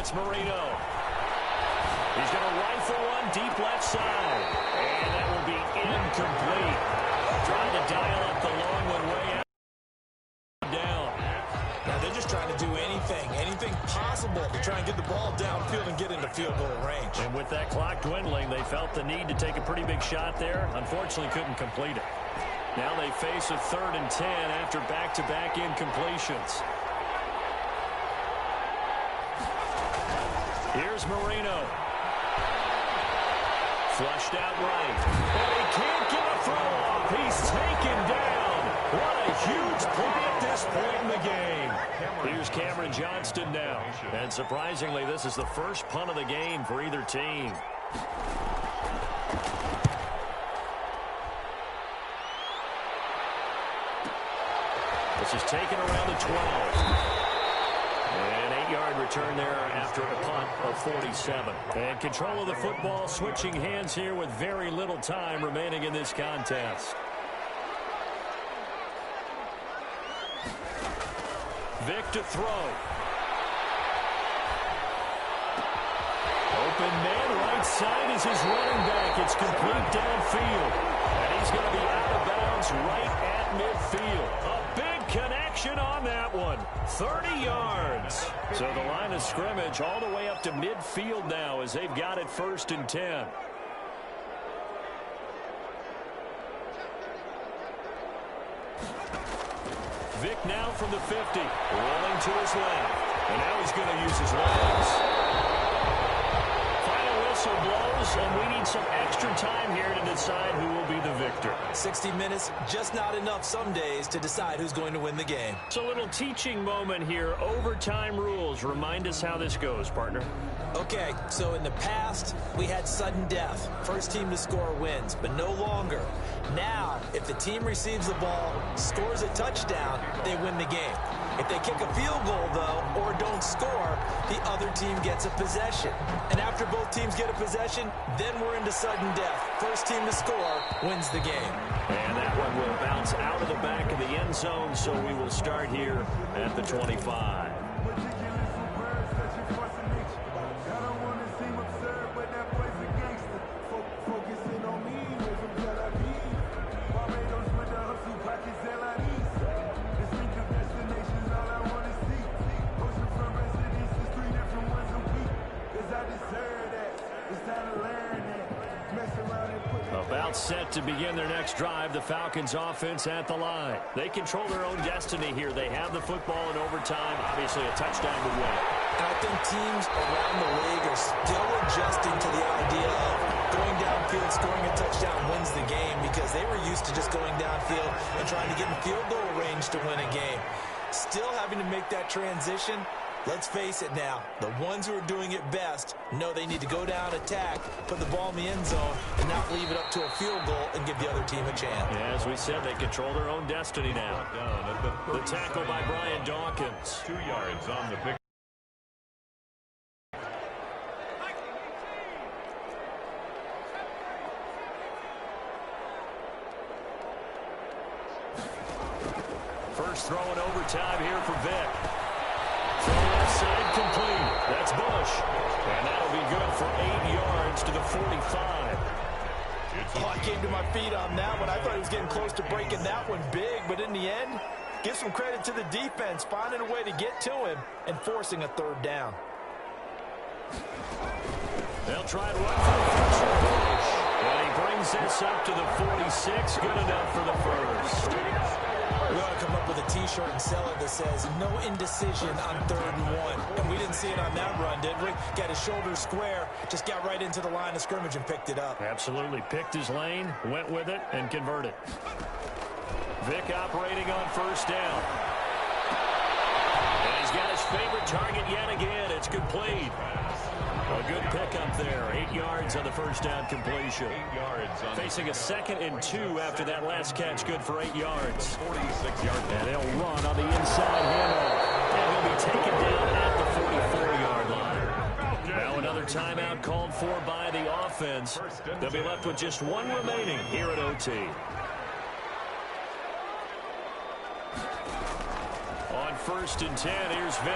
it's Marino. He's going to rifle one deep left side. And that will be incomplete. Trying to dial up the long one way out. Down. Now they're just trying to do anything possible to try and get the ball downfield and get into field goal range. And with that clock dwindling, they felt the need to take a pretty big shot there. Unfortunately, couldn't complete it. Now they face a 3rd and 10 after back-to-back incompletions. Here's Marino. Flushed out right. And he can't get a throw off. He's taken down. What a huge play at this point in the game. Here's Cameron Johnston now. And surprisingly, this is the first punt of the game for either team. This is taken around the 12. An 8-yard return there after a punt of 47. And control of the football, switching hands here with very little time remaining in this contest. Vick to throw. Open man, right side is his running back. It's complete downfield. And he's going to be out of bounds right at midfield. A big connection on that one. 30 yards. So the line of scrimmage all the way up to midfield now as they've got it 1st and 10. Vick now from the 50. Rolling to his left. And now he's going to use his legs. Final whistle blows, and we need some extra time here to decide who will be the victor. 60 minutes, just not enough some days to decide who's going to win the game. So a little teaching moment here. Overtime rules. Remind us how this goes, partner. Okay, so in the past, we had sudden death. First team to score wins, but no longer. Now, if the team receives the ball, scores a touchdown, they win the game. If they kick a field goal, though, or don't score, the other team gets a possession. And after both teams get a possession, then we're into sudden death. First team to score wins the game. And that one will bounce out of the back of the end zone, so we will start here at the 25. About set to begin their next drive, the Falcons offense at the line. They control their own destiny here. They have the football in overtime, obviously a touchdown to win. And I think teams around the league are still adjusting to the idea of going downfield, scoring a touchdown wins the game, because they were used to just going downfield and trying to get in field goal range to win a game. Still having to make that transition. Let's face it now, the ones who are doing it best know they need to go down, attack, put the ball in the end zone, and not leave it up to a field goal and give the other team a chance. Yeah, as we said, they control their own destiny now. The tackle by Brian Dawkins. 2 yards on the pick. First throw in overtime here for Vick. Throw left side complete. That's Bush. And that'll be good for 8 yards to the 45. Oh, I came to my feet on that one. I thought he was getting close to breaking that one big, but in the end, give some credit to the defense, finding a way to get to him and forcing a 3rd down. They'll try and run for the first. Bush. And he brings this up to the 46. Good enough for the first. We ought to come up with a T-shirt and sell it that says, no indecision on 3rd and 1. And we didn't see it on that run, did we? Got his shoulders square, just got right into the line of scrimmage and picked it up. Absolutely. Picked his lane, went with it, and converted. Vick operating on 1st down. And he's got his favorite target yet again. It's complete. A good pickup there. 8 yards on the 1st down completion. 8 yards on facing a 2nd and 2 after that last catch. Good for 8 yards. 46-yard. And they'll run on the inside handoff. And he'll be taken down at the 44-yard line. Now another timeout called for by the offense. They'll be left with just one remaining here at OT. On 1st and 10, here's Vic.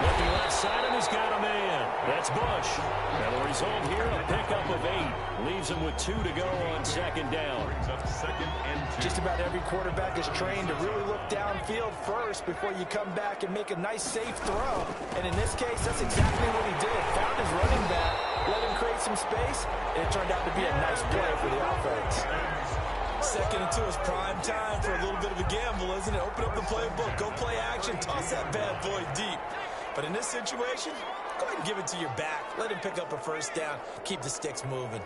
Looking left side, and he's got a man. That's Bush. And the result here, a pickup of 8. Leaves him with 2 to go on 2nd down. Brings up 2nd and 2. Just about every quarterback is trained to really look downfield first before you come back and make a nice, safe throw. And in this case, that's exactly what he did. Found his running back, let him create some space, and it turned out to be a nice play for the offense. 2nd and 2 is prime time for a little bit of a gamble, isn't it? Open up the playbook, go play action, toss that bad boy deep. But in this situation, go ahead and give it to your back. Let him pick up a 1st down. Keep the sticks moving.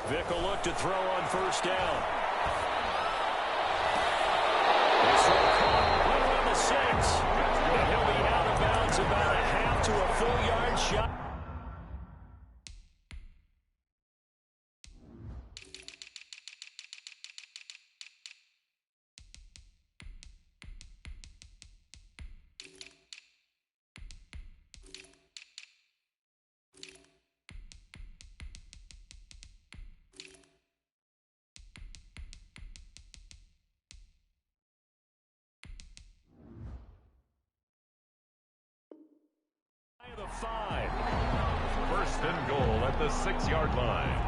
Vic will look to throw on 1st down. This one caught right around the 6. And he'll be out of bounds about a half to a full yard shot. The 5. 1st and goal at the 6-yard line.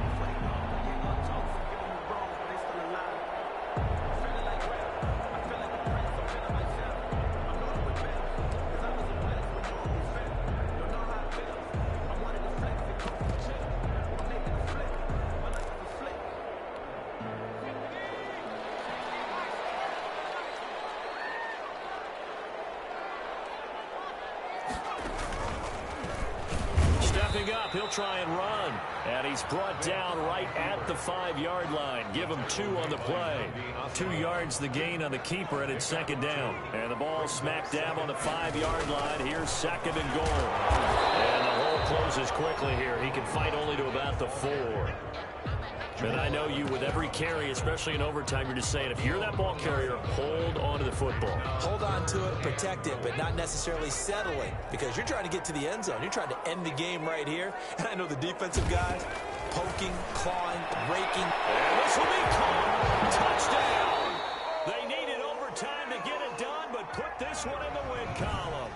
Up, he'll try and run, and he's brought down right at the 5-yard line. Give him 2 on the play. 2 yards the gain on the keeper, and it's 2nd down. And the ball smack dab on the 5-yard line. Here's 2nd and goal. And the hole closes quickly here. He can fight only to about the 4. And I know you, with every carry, especially in overtime, you're just saying, if you're that ball carrier, hold on to the football. Hold on to it, protect it, but not necessarily settling, because you're trying to get to the end zone. You're trying to end the game right here. And I know the defensive guys poking, clawing, raking. And this will be caught. Touchdown. They needed overtime to get it done, but put this one in the win column.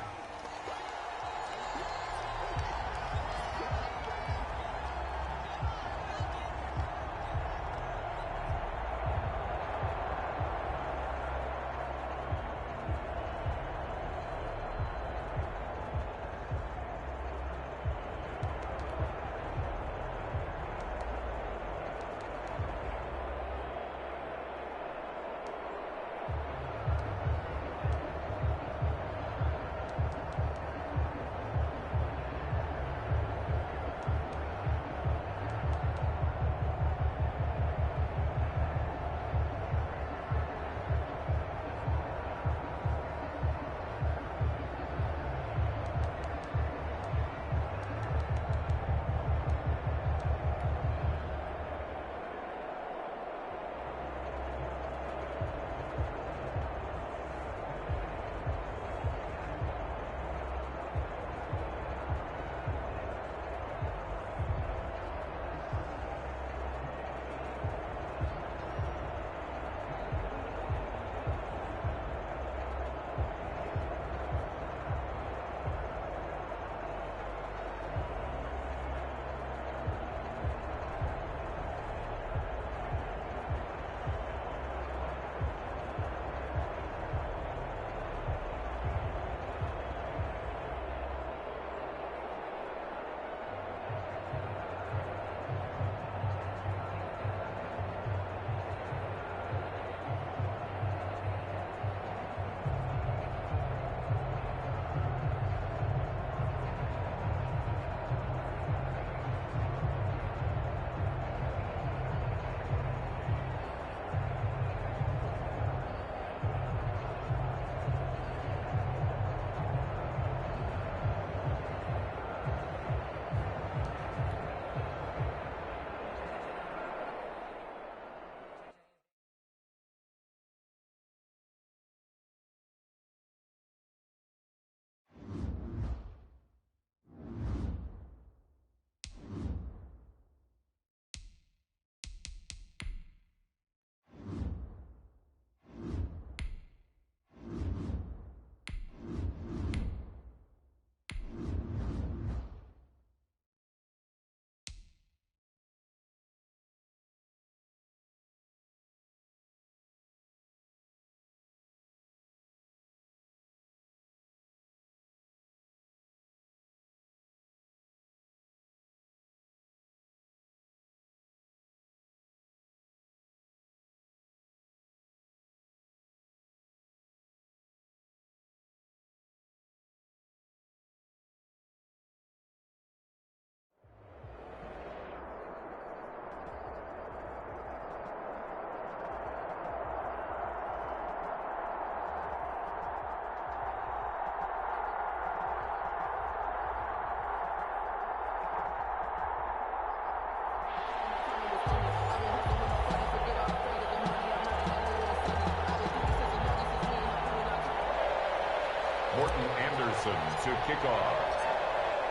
kickoff.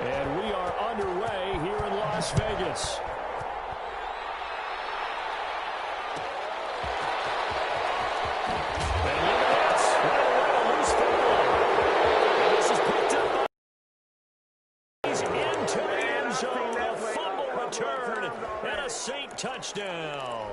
And we are underway here in Las Vegas. And look at this. Right away, a loose football. And this is picked up by... He's into the end zone. A fumble return and a Saint touchdown.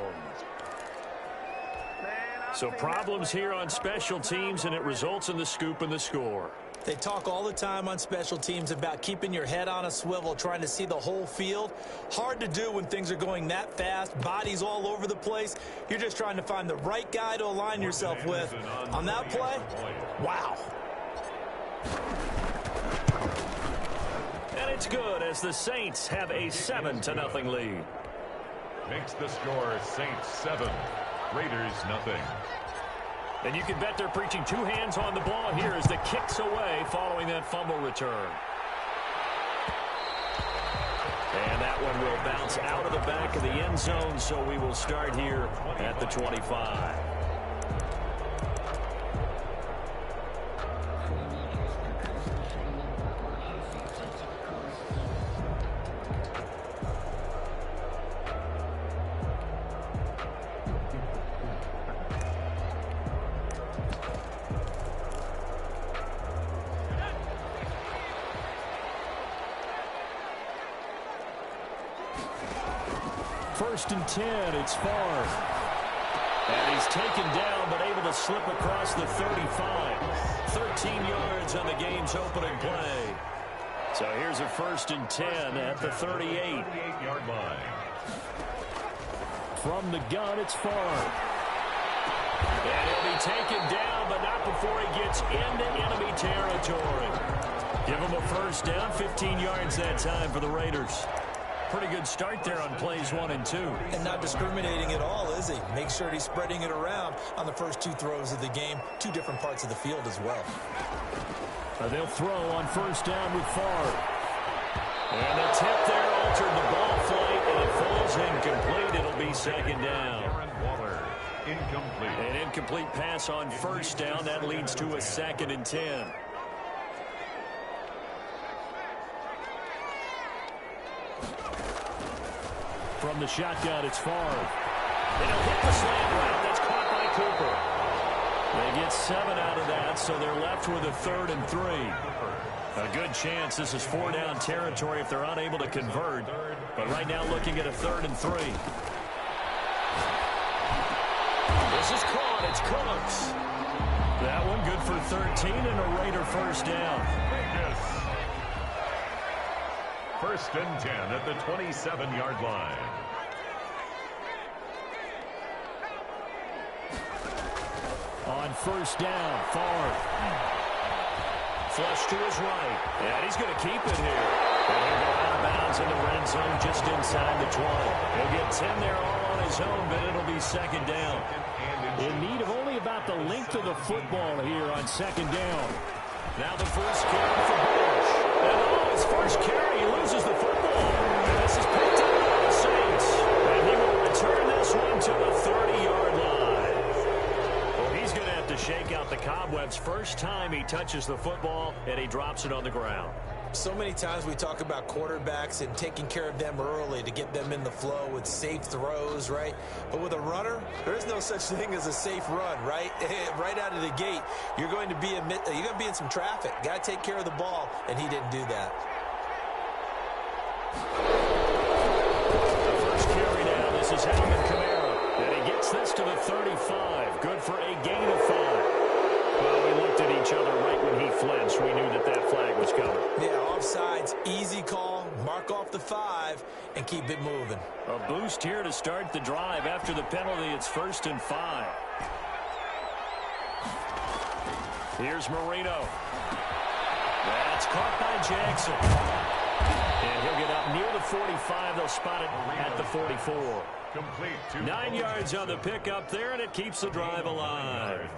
So problems here on special teams, and it results in the scoop and the score. They talk all the time on special teams about keeping your head on a swivel, trying to see the whole field. Hard to do when things are going that fast, bodies all over the place. You're just trying to find the right guy to align yourself with. On that play, wow. And it's good as the Saints have a 7-0 lead. Makes the score Saints 7, Raiders nothing. And you can bet they're preaching two hands on the ball here as the kick's away following that fumble return. And that one will bounce out of the back of the end zone, so we will start here at the 25. First and 10, it's Favre. And he's taken down, but able to slip across the 35. 13 yards on the game's opening play. So here's a first and 10 at the 38-yard line. From the gun, it's Favre. And he'll be taken down, but not before he gets into enemy territory. Give him a first down, 15 yards that time for the Raiders. Pretty good start there on plays 1 and 2. And not discriminating at all, is he? Make sure he's spreading it around on the first two throws of the game. Two different parts of the field as well. They'll throw on first down with Favre. And the tip there altered the ball flight, and it falls incomplete. It'll be second down. Incomplete. An incomplete pass on first down. That leads to a 2nd and 10. From the shotgun, it's Favre. And he'll hit the slant route. That's caught by Cooper. They get 7 out of that, so they're left with a 3rd and 3. A good chance this is 4-down territory if they're unable to convert. But right now looking at a 3rd and 3. This is caught. It's Cooks. That one good for 13 and a Raider first down. First and 10 at the 27-yard line. On first down, Favre. Flush to his right. And he's going to keep it here. And he'll go out of bounds in the red zone just inside the 20. He'll get 10 there all on his own, but it'll be second down. In need of only about the length of the football here on second down. Now the first carry for Bush. And his first carry, he loses the football. And this is picked up by the Saints. And he will return this one to the 30-yard line. Well, he's going to have to shake out the cobwebs first time he touches the football, and he drops it on the ground. So many times we talk about quarterbacks and taking care of them early to get them in the flow with safe throws, right? But with a runner, there is no such thing as a safe run, right? Right out of the gate, you're going to be in some traffic. Got to take care of the ball, and he didn't do that. The first carry down. This is Alvin Kamara, and he gets this to the 35. Good for a gain of 5. Well, we looked at each other right when he flinched. We knew that that flag was coming. Yeah, offsides, easy call, mark off the 5, and keep it moving. A boost here to start the drive. After the penalty, it's 1st and 5. Here's Marino. That's caught by Jackson. And he'll get up near the 45. They'll spot it at the 44. Complete. 9 yards on the pickup there, and it keeps the drive alive.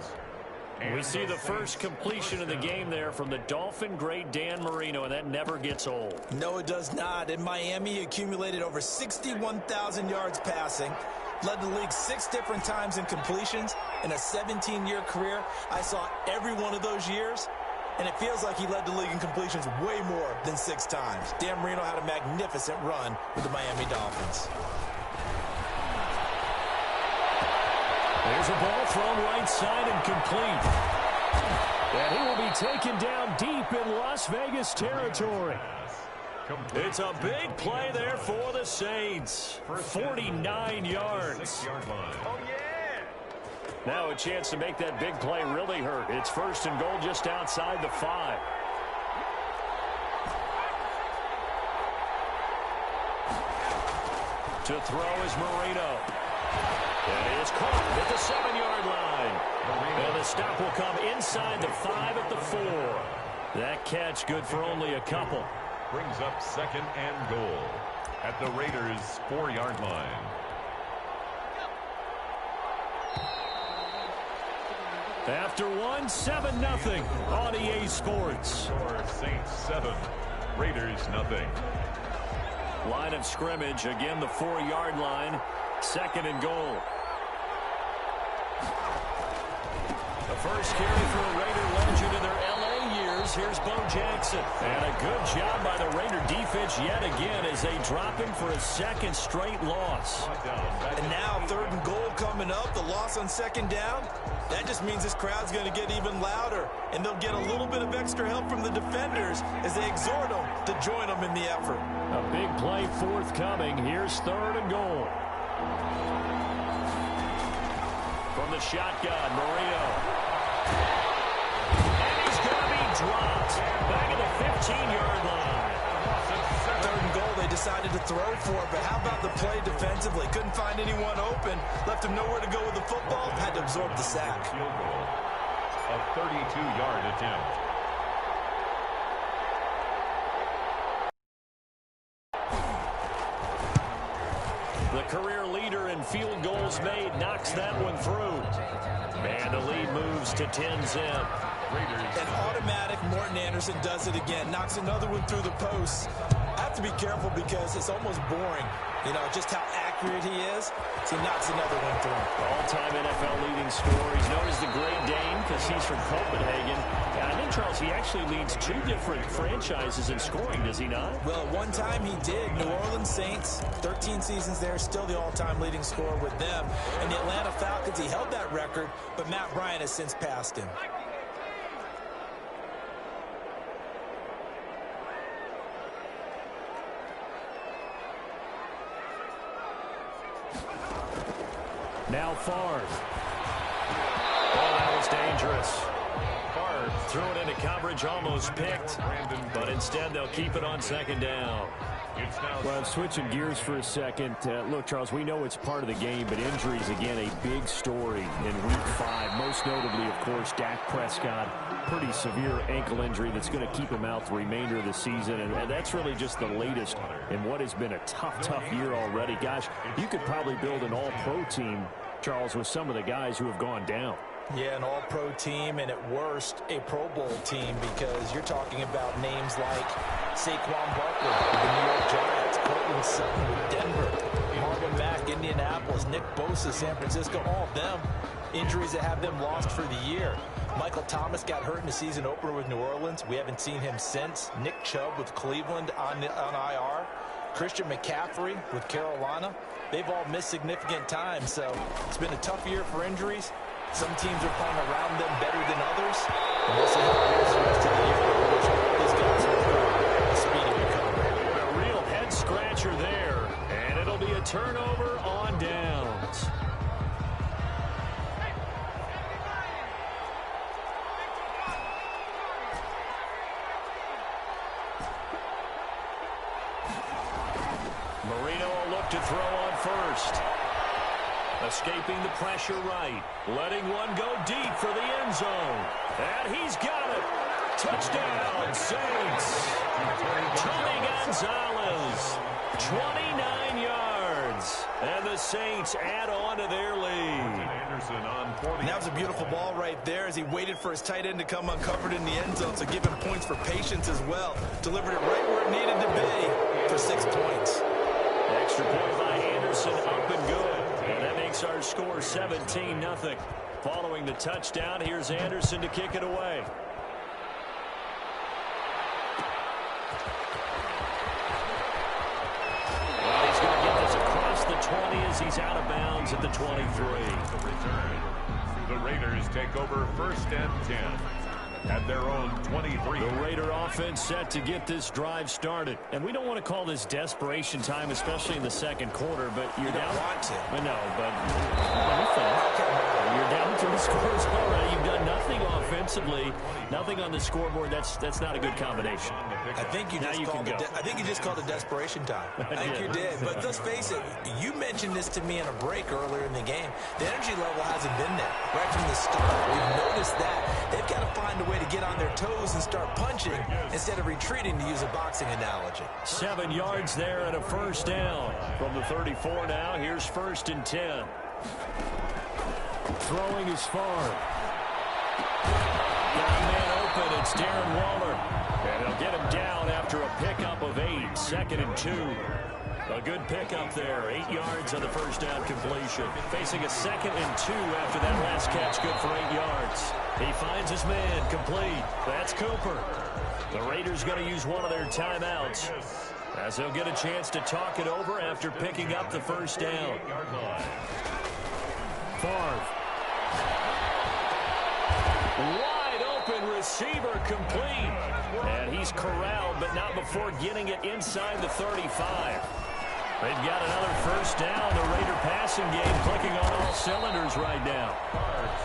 We see the first completion of the game there from the Dolphin great Dan Marino, and that never gets old. No, it does not. In Miami, he accumulated over 61,000 yards passing, led the league 6 different times in completions. In a 17-year career, I saw every one of those years, and it feels like he led the league in completions way more than 6 times. Dan Marino had a magnificent run with the Miami Dolphins. There's a ball thrown right side and complete. And he will be taken down deep in Las Vegas territory. It's a big play there for the Saints. 49 yards. Oh, yeah. Now a chance to make that big play really hurt. It's 1st and goal just outside the 5. To throw is Marino. And he is caught at the 7-yard line. And the stop will come inside the 5 at the 4. That catch good for only a couple. Brings up 2nd and goal at the Raiders' 4-yard line. After 1, 7-0 on EA Sports. Score Saints 7, Raiders 0. Line of scrimmage, again the 4-yard line, 2nd and goal. The first carry for a Raider legend in their LA years. Here's Bo Jackson. And a good job by the Raider defense yet again as they drop him for a 2nd straight loss. And now 3rd and goal coming up. The loss on 2nd down. That just means this crowd's going to get even louder. And they'll get a little bit of extra help from the defenders as they exhort them to join them in the effort. A big play forthcoming. Here's 3rd and goal. From the shotgun, Marino. And he's going to be dropped back at the 15-yard line. 3rd and goal, they decided to throw for it, but how about the play defensively? Couldn't find anyone open, left him nowhere to go with the football, had to absorb the sack. Field goal, a 32-yard attempt. The career leader in field goals made knocks that one through. And the lead moves to 10-zip. An automatic Morton Anderson does it again, knocks another one through the post. I have to be careful because it's almost boring, you know, just how accurate he is. So he knocks another one through. All-time NFL leading scorer. He's known as the Great Dane because he's from Copenhagen. And I think, Charles, he actually leads 2 different franchises in scoring, does he not? Well, at one time he did. New Orleans Saints, 13 seasons there, still the all-time leading scorer with them. And the Atlanta Falcons, he held that record, but Matt Bryant has since passed him. Now Favre. Oh, that was dangerous. Favre threw it into coverage, almost picked. But instead, they'll keep it on 2nd down. Well, switching gears for a second. Look, Charles, we know it's part of the game, but injuries, again, a big story in Week 5. Most notably, of course, Dak Prescott. Pretty severe ankle injury that's going to keep him out the remainder of the season. And that's really just the latest in what has been a tough year already. Gosh, you could probably build an all-pro team, Charles, with some of the guys who have gone down. Yeah, an all-pro team, and at worst, a Pro Bowl team, because you're talking about names like Saquon Barkley with the New York Giants, Cortland Sutton with Denver, Marvin Mack, Indianapolis, Nick Bosa, San Francisco, all of them injuries that have them lost for the year. Michael Thomas got hurt in the season opener with New Orleans. We haven't seen him since. Nick Chubb with Cleveland on IR. Christian McCaffrey with Carolina. They've all missed significant time, so it's been a tough year for injuries. Some teams are playing around them better than others. And we'll see how it goes the rest of the year. But we wish these guys will a speedy recovery. A real head-scratcher there, and it'll be a turnover on downs. Marino will look to throw on first. Escaping the pressure right. Letting one go deep for the end zone. And he's got it. Touchdown, Saints. Tony Gonzalez. 29 yards. And the Saints add on to their lead. Anderson on 40. And that was a beautiful ball right there as he waited for his tight end to come uncovered in the end zone, so give him points for patience as well. Delivered it right where it needed to be for 6 points. Extra point by Anderson, up and good. And that makes our score 17-0. Following the touchdown, here's Anderson to kick it away. as he's out of bounds at the 23. The return. The Raiders take over 1st and 10 at their own 23. The Raider offense set to get this drive started. And we don't want to call this desperation time, especially in the second quarter, but you're down. You don't want to. I know, but let me finish. You're down 3 scores already. You've done nothing offensively, nothing on the scoreboard. That's not a good combination. I think you just called it desperation time. I think you did. But let's face it, you mentioned this to me in a break earlier in the game. The energy level hasn't been there right from the start. We've noticed that. They've got to find a way to get on their toes and start punching instead of retreating, to use a boxing analogy. 7 yards there and a first down. From the 34 now, here's 1st and 10. Throwing is far. Got a man open. It's Darren Waller. And they'll get him down after a pickup of 8. 2nd and 2. A good pickup there. 8 yards on the first down completion. Facing a 2nd and 2 after that last catch. Good for 8 yards. He finds his man. Complete. That's Cooper. The Raiders going to use one of their timeouts, as they'll get a chance to talk it over after picking up the first down. Favre. Wide open receiver, complete. And he's corralled, but not before getting it inside the 35. They've got another first down. The Raider passing game clicking on all cylinders right now.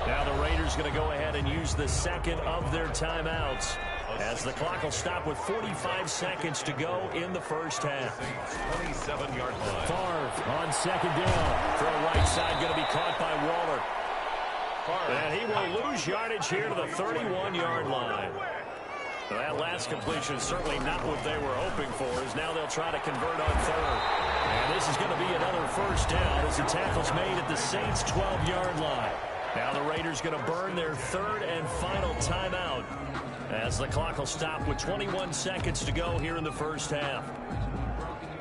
Now the Raiders going to go ahead and use the second of their timeouts, as the clock will stop with 45 seconds to go in the first half. 27-yard line. Favre on 2nd down. Throw right side going to be caught by Waller. And he will lose yardage here to the 31-yard line. That last completion is certainly not what they were hoping for, as now they'll try to convert on 3rd. And this is going to be another first down as the tackle's made at the Saints' 12-yard line. Now the Raiders going to burn their 3rd and final timeout, as the clock will stop with 21 seconds to go here in the first half.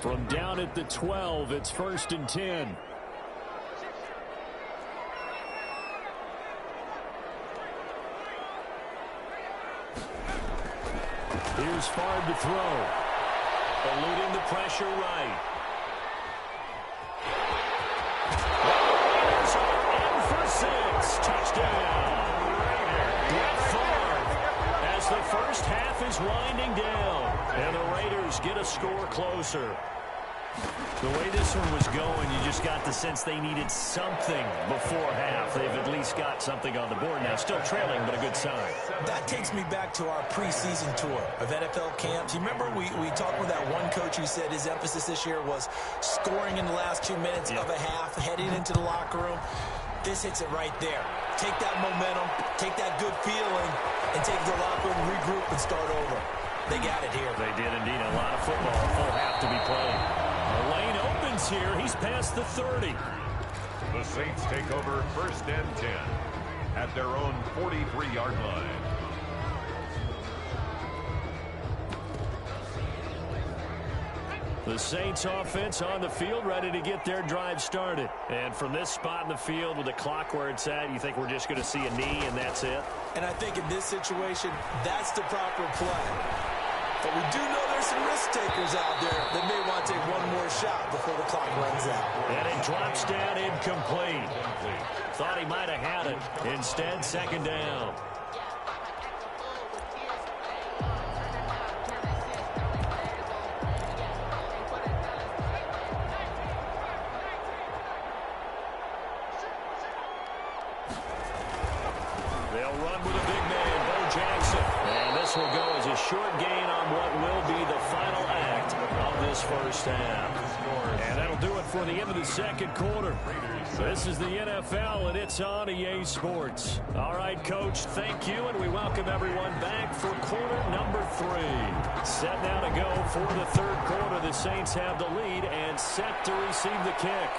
From down at the 12, it's 1st and 10. Here's Favre to throw. Eluding the pressure right. Raiders are in for 6. Touchdown. Brett Favre, as the first half is winding down, and the Raiders get a score closer. The way this one was going, you just got the sense they needed something before half. They've at least got something on the board now. Still trailing, but a good sign. That takes me back to our preseason tour of NFL camps. You remember we talked with that one coach who said his emphasis this year was scoring in the last 2 minutes of a half, heading into the locker room. This hits it right there. Take that momentum, take that good feeling, and take the locker room, regroup, and start over. They got it here. They did indeed. A lot of football, full half to be played. The lane opens here. He's past the 30. The Saints take over 1st and 10 at their own 43-yard line. The Saints offense on the field, ready to get their drive started. And from this spot in the field with the clock where it's at, you think we're just going to see a knee and that's it? And I think in this situation, that's the proper play. But we do know there's some risk takers out there that may want to take one more shot before the clock runs out. And it drops down incomplete. Thought he might have had it. Instead, 2nd down. They'll run with a big man, Bo Jackson. And this will go as a short gain on what will be the final act of this first half. And that'll do it for the end of the second quarter. This is the NFL, and it's on EA Sports. All right, Coach, thank you, and we welcome everyone back for quarter number 3. Set now to go for the third quarter. The Saints have the lead and set to receive the kick.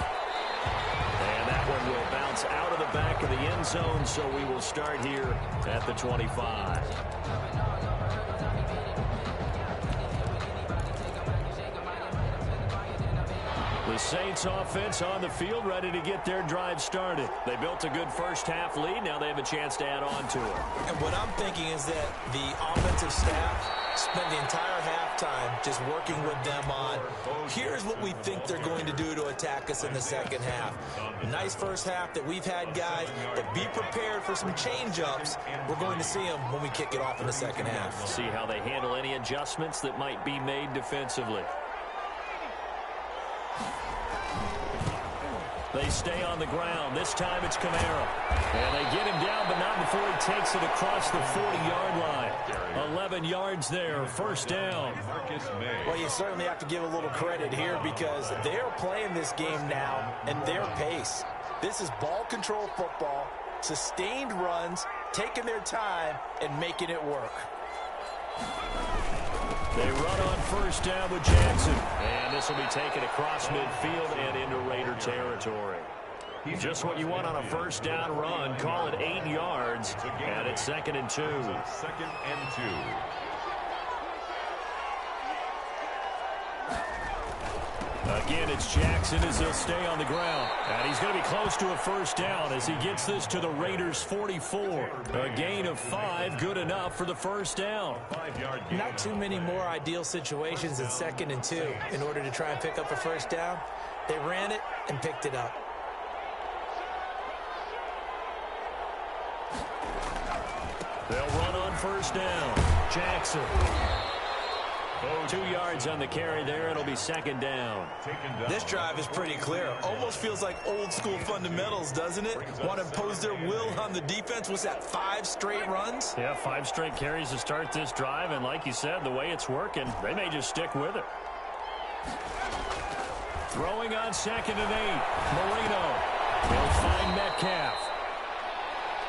And that one will bounce out of the back of the end zone, so we will start here at the 25. The Saints offense on the field, ready to get their drive started. They built a good first-half lead. Now they have a chance to add on to it. And what I'm thinking is that the offensive staff spent the entire halftime just working with them on, here's what we think they're going to do to attack us in the second half. Nice first half that we've had, guys, but be prepared for some change-ups. We're going to see them when we kick it off in the second half. See how they handle any adjustments that might be made defensively. They stay on the ground. This time it's Kamara. And they get him down, but not before he takes it across the 40-yard line. 11 yards there, first down. Well, you certainly have to give a little credit here because they're playing this game now at their pace. This is ball control football, sustained runs, taking their time, and making it work. They run on first down with Jackson. And this will be taken across midfield and into Raider territory. Just what you want on a first down run. Call it 8 yards. And it's 2nd and 2. 2nd and 2. Again, it's Jackson as he'll stay on the ground. And he's going to be close to a first down as he gets this to the Raiders' 44. A gain of 5, good enough for the first down. Not too many more ideal situations in 2nd and 2 in order to try and pick up a first down. They ran it and picked it up. They'll run on first down. Jackson. 2 yards on the carry there. It'll be 2nd down. This drive is pretty clear. Almost feels like old school fundamentals, doesn't it? Want to impose their will on the defense. What's that, 5 straight runs? Yeah, 5 straight carries to start this drive. And like you said, the way it's working, they may just stick with it. Throwing on 2nd and 8. Marino. He'll find Metcalf.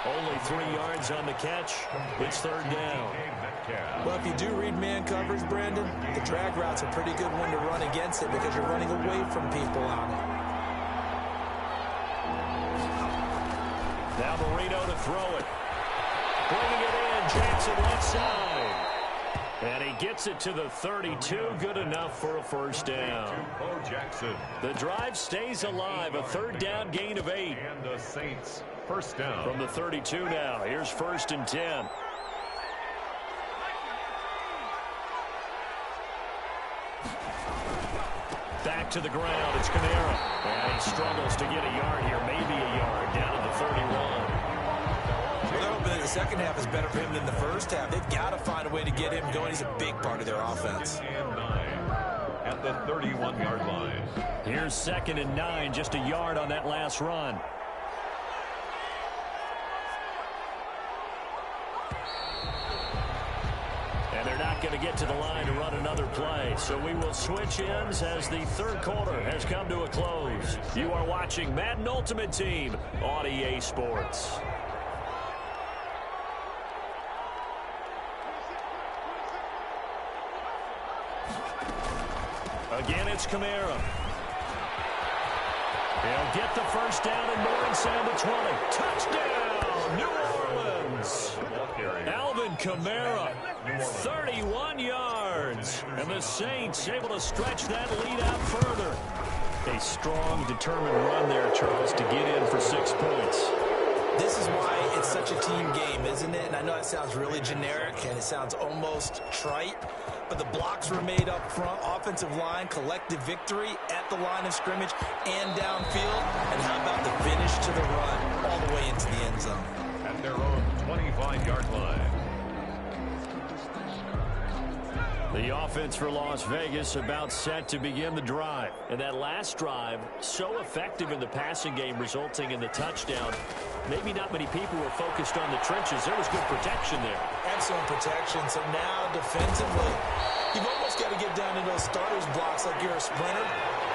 Only 3 yards on the catch. It's 3rd down. Well, if you do read man coverage, Brandon, the drag route's a pretty good one to run against it because you're running away from people on it. Now Marino to throw it. Bringing it in, Jackson left side. And he gets it to the 32, good enough for a first down. The drive stays alive, a 3rd down gain of 8. And the Saints first down. From the 32 now, here's 1st and 10. Back to the ground, it's Kamara. And he struggles to get a yard here, maybe a yard, down at the 31. Well, they're hoping that the second half is better for him than the first half. They've got to find a way to get him going. He's a big part of their offense. And 9 at the 31-yard line. Here's 2nd and 9, just a yard on that last run. And they're not going to get to the line to run another play. So we will switch ends as the 3rd quarter has come to a close. You are watching Madden Ultimate Team on EA Sports. Again, it's Kamara. He'll get the first down and more inside the 20. Touchdown, New Orleans. Alvin Kamara, 31 yards. And the Saints able to stretch that lead out further. A strong, determined run there, Charles, to get in for 6 points. This is why it's such a team game, isn't it? And I know it sounds really generic and it sounds almost trite, but the blocks were made up front, offensive line, collective victory at the line of scrimmage and downfield. And how about the finish to the run all the way into the end zone? At their own 25-yard line. The offense for Las Vegas about set to begin the drive. And that last drive, so effective in the passing game, resulting in the touchdown. Maybe not many people were focused on the trenches. There was good protection there. Excellent protection. So now defensively, you've almost got to get down to those starters blocks like you're a sprinter.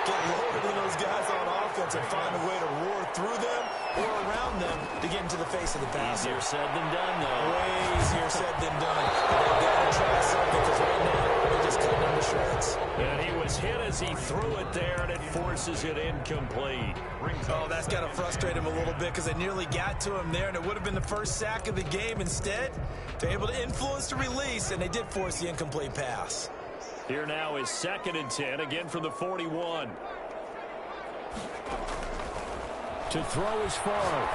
Get lower than those guys on offense and find a way to roar through them or around them to get into the face of the passer. Easier said than done, though. Way easier said than done. But they've got to try something because right now they're just cutting them to shreds. And he was hit as he threw it there, and it forces it incomplete. Oh, that's got to frustrate him a little bit because they nearly got to him there, and it would have been the first sack of the game. Instead, they're able to influence the release, and they did force the incomplete pass. Here now is 2nd and 10, again from the 41. To throw his far.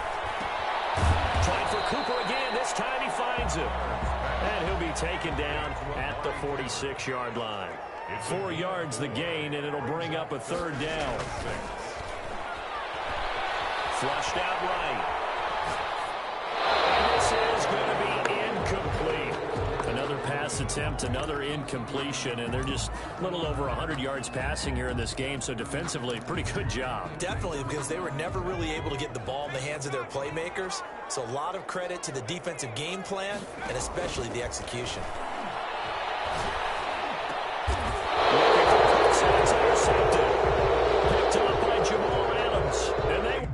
Trying for Cooper again. This time he finds him. And he'll be taken down at the 46-yard line. 4 yards the gain, and it'll bring up a third down. Flushed out right. And this is going to be incomplete. Another pass attempt, another incompletion, and they're just a little over 100 yards passing here in this game, so defensively, pretty good job. Definitely, because they were never really able to get the ball in the hands of their playmakers, so a lot of credit to the defensive game plan, and especially the execution. Looking for Cooks, and it's intercepted. Picked up by Jamal Adams, and they...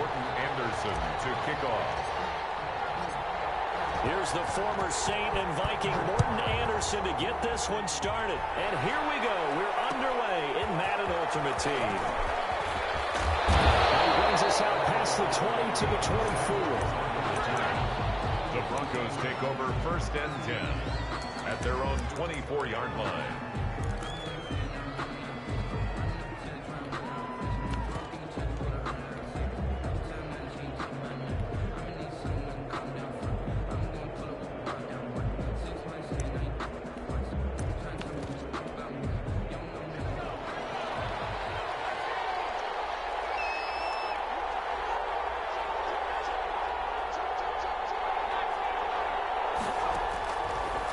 Morton Anderson to kick off. Here's the former Saint and Viking Morton Anderson to get this one started. And here we go. We're underway in Madden Ultimate Team. And he brings us out past the 20 to the 24. The Broncos take over 1st and 10 at their own 24-yard line.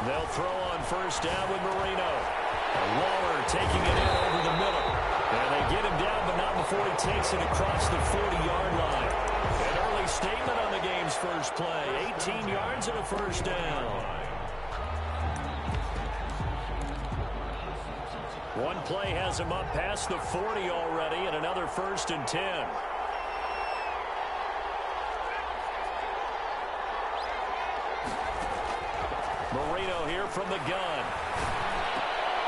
They'll throw on 1st down with Marino. Waller taking it in over the middle. And they get him down, but not before he takes it across the 40-yard line. An early statement on the game's first play. 18 yards and a 1st down. One play has him up past the 40 already, and another 1st and 10. Marino here from the gun.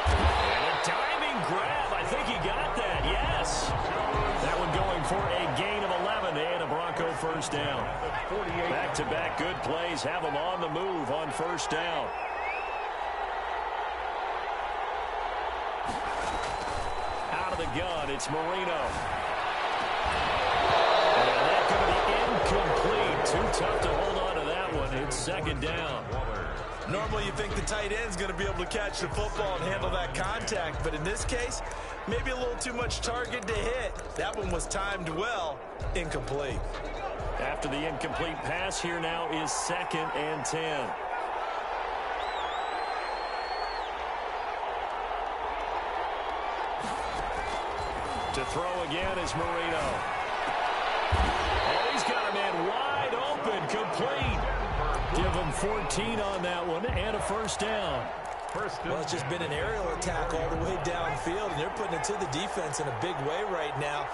And a diving grab. I think he got that, yes. That one going for a gain of 11 and a Bronco 1st down. Back-to-back good plays have them on the move on 1st down. Out of the gun, it's Marino. And that's going to be incomplete. Too tough to hold on to that one. It's 2nd down. Normally you think the tight end's going to be able to catch the football and handle that contact, but in this case, maybe a little too much target to hit. That one was timed well. Incomplete. After the incomplete pass, here now is 2nd and 10. To throw again is Marino. And he's got a man wide open, complete. Give him 14 on that one and a 1st down. Well, it's just been an aerial attack all the way downfield, and they're putting it to the defense in a big way right now.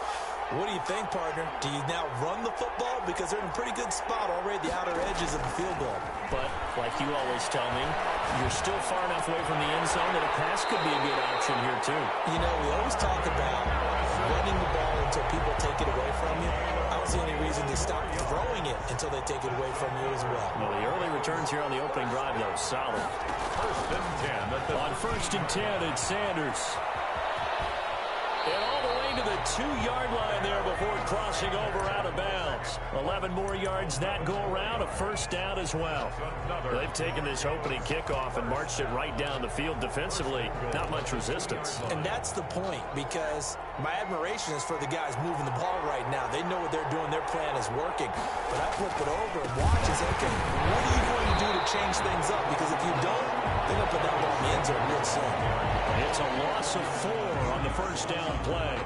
What do you think, partner? Do you now run the football? Because they're in a pretty good spot already at the outer edges of the field goal. But, like you always tell me, you're still far enough away from the end zone that a pass could be a good option here, too. You know, we always talk about running the ball until people take it away from you. I don't see any reason to stop throwing it until they take it away from you as well. Well, the early returns here on the opening drive, though, solid. 1st and 10. On 1st and 10, it's Sanders. And all the way to the 2-yard line there before crossing over out of bounds. 11 more yards that go around, a 1st down as well. They've taken this opening kickoff and marched it right down the field defensively. Not much resistance. And that's the point, because my admiration is for the guys moving the ball right now. They know what they're doing. Their plan is working. But I flip it over and watch and say, okay, what are you going to do to change things up? Because if you don't, they're going to put that ball in the end zone real soon. It's a loss of 4 on the 1st down play.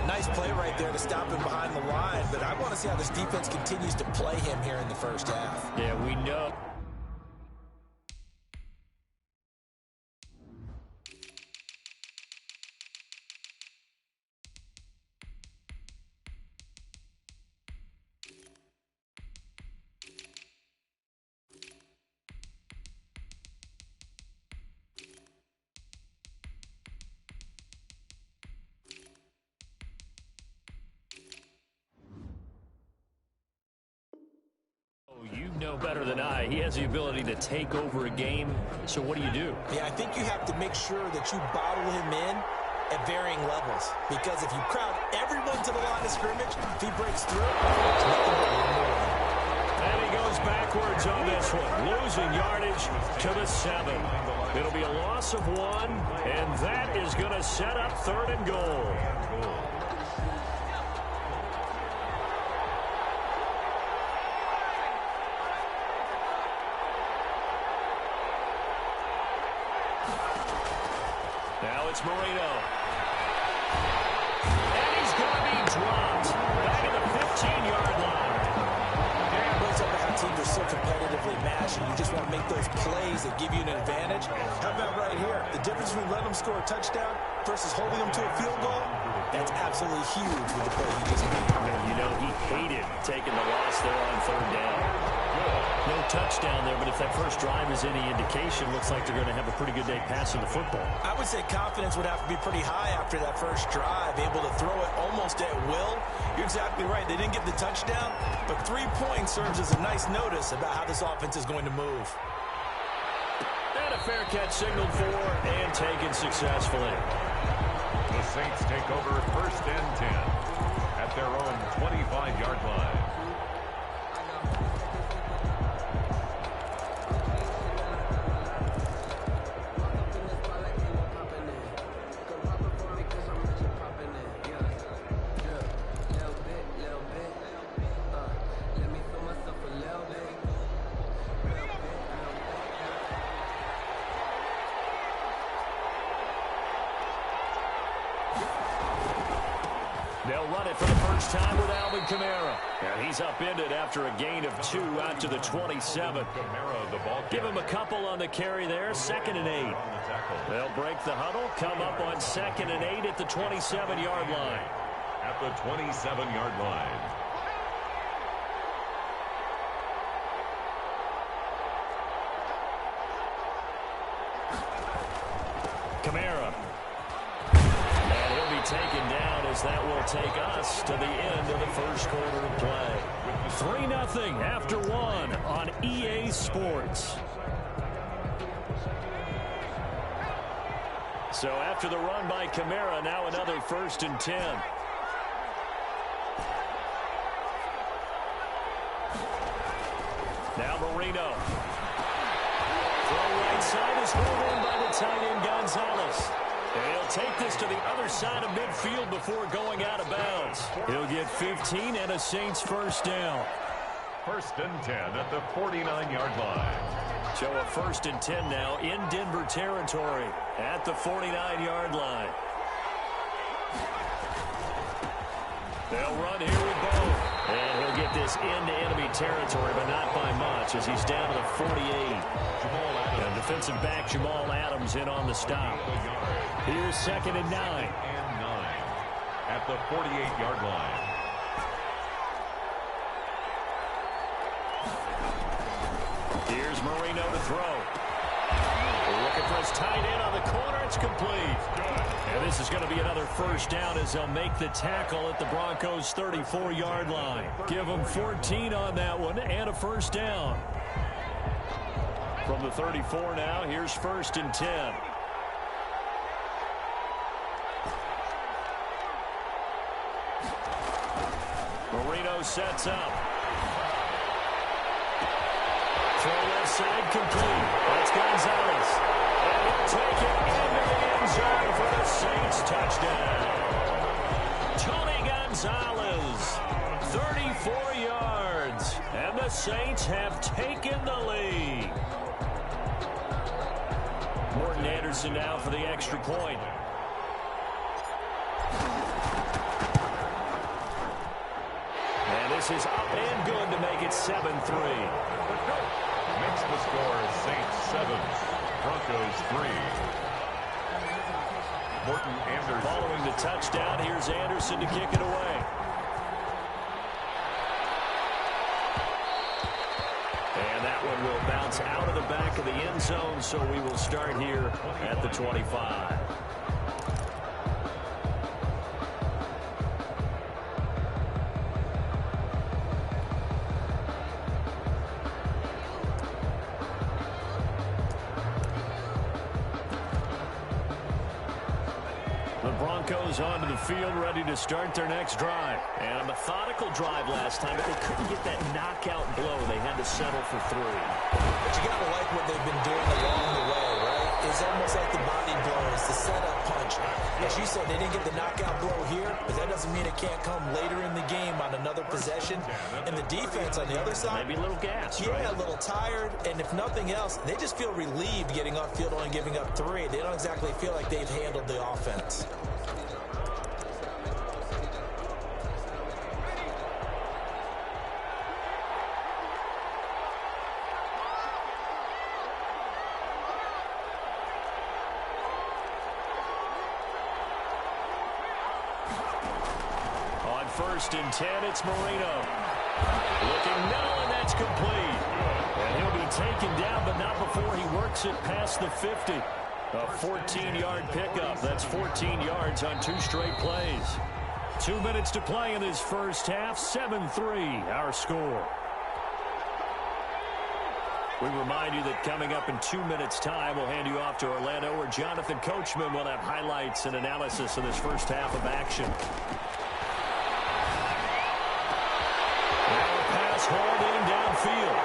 Nice play right there to stop him behind the line, but I want to see how this defense continues to play him here in the 1st half. Yeah, we know. Know better than I. He has the ability to take over a game. So what do you do? Yeah, I think you have to make sure that you bottle him in at varying levels. Because if you crowd everyone to the line of scrimmage, if he breaks through, it's nothing but one more. And he goes backwards on this one, losing yardage to the 7. It'll be a loss of 1, and that is going to set up 3rd and goal. Now it's Marino. And he's going to be dropped back at the 15-yard line. Brings up a teams are so competitively matched, and you just want to make those plays that give you an advantage. How about right here? The difference between letting them score a touchdown versus holding them to a field goal, that's absolutely huge with the play he just made. You know, he hated taking the loss there on third down. No touchdown there, but if that first drive is any indication, looks like they're going to have a pretty good day passing the football. I would say confidence would have to be pretty high after that first drive, able to throw it almost at will. You're exactly right. They didn't get the touchdown, but 3 points serves as a nice notice about how this offense is going to move. And a fair catch signaled for and taken successfully. The Saints take over 1st and 10 at their own 25-yard line. They'll run it for the first time with Alvin Kamara. And he's upended after a gain of 2 out to the 27. Kamara, the ball Give him a couple on the carry there, 2nd and 8. They'll break the huddle, come up on 2nd and 8 at the 27-yard line. At the 27-yard line. Kamara. And he'll be taken down as that will take us to the end of the first quarter of play. 3-0 after 1 on EA Sports. So after the run by Kamara, now another 1st and 10. Now Marino. Throw right side is hauled in by the tight end Gonzalez. And he'll take this to the other side of midfield before going out of bounds. He'll get 15 and a Saints first down. 1st and 10 at the 49-yard line. So a 1st and 10 now in Denver territory at the 49-yard line. They'll run here with Bo. And he'll get this into enemy territory, but not by much as he's down to the 48. And defensive back Jamal Adams in on the stop. Here's 2nd and 9. And 9 at the 48-yard line. Here's Marino to throw. Looking for his tight end on the corner. It's complete. And this is going to be another first down as they'll make the tackle at the Broncos' 34-yard line. Give them 14 on that one and a first down. From the 34 now, here's 1st and 10. Marino sets up. Throw left side complete. That's Gonzalez. And he'll take it into the end zone for the Saints touchdown. Tony Gonzalez, 34 yards. And the Saints have taken the lead. Morton Anderson now for the extra point. And this is up and good to make it 7-3. Makes the score Saints 7, Broncos 3. Morton Anderson. Following the touchdown, here's Anderson to kick it away. And that one will bounce out of the back of the end zone, so we will start here at the 25. Broncos onto the field, ready to start their next drive. And a methodical drive last time, but they couldn't get that knockout blow. They had to settle for 3. But you got to like what they've been doing along the way, right? It's almost like the body blows, the setup punch. As you said, they didn't get the knockout blow here, but that doesn't mean it can't come later in the game on another possession. And the defense on the other side, maybe a little gas, yeah, right? A little tired. And if nothing else, they just feel relieved getting off field only giving up 3. They don't exactly feel like they've handled the offense. first and 10. It's Marino. Looking now, and that's complete. And he'll be taken down, but not before he works it past the 50. A 14-yard pickup. That's 14 yards on 2 straight plays. 2 minutes to play in this first half. 7-3, our score. We remind you that coming up in 2 minutes' time, we'll hand you off to Orlando, where Jonathan Coachman will have highlights and analysis of this first half of action. Now a pass hauled in downfield.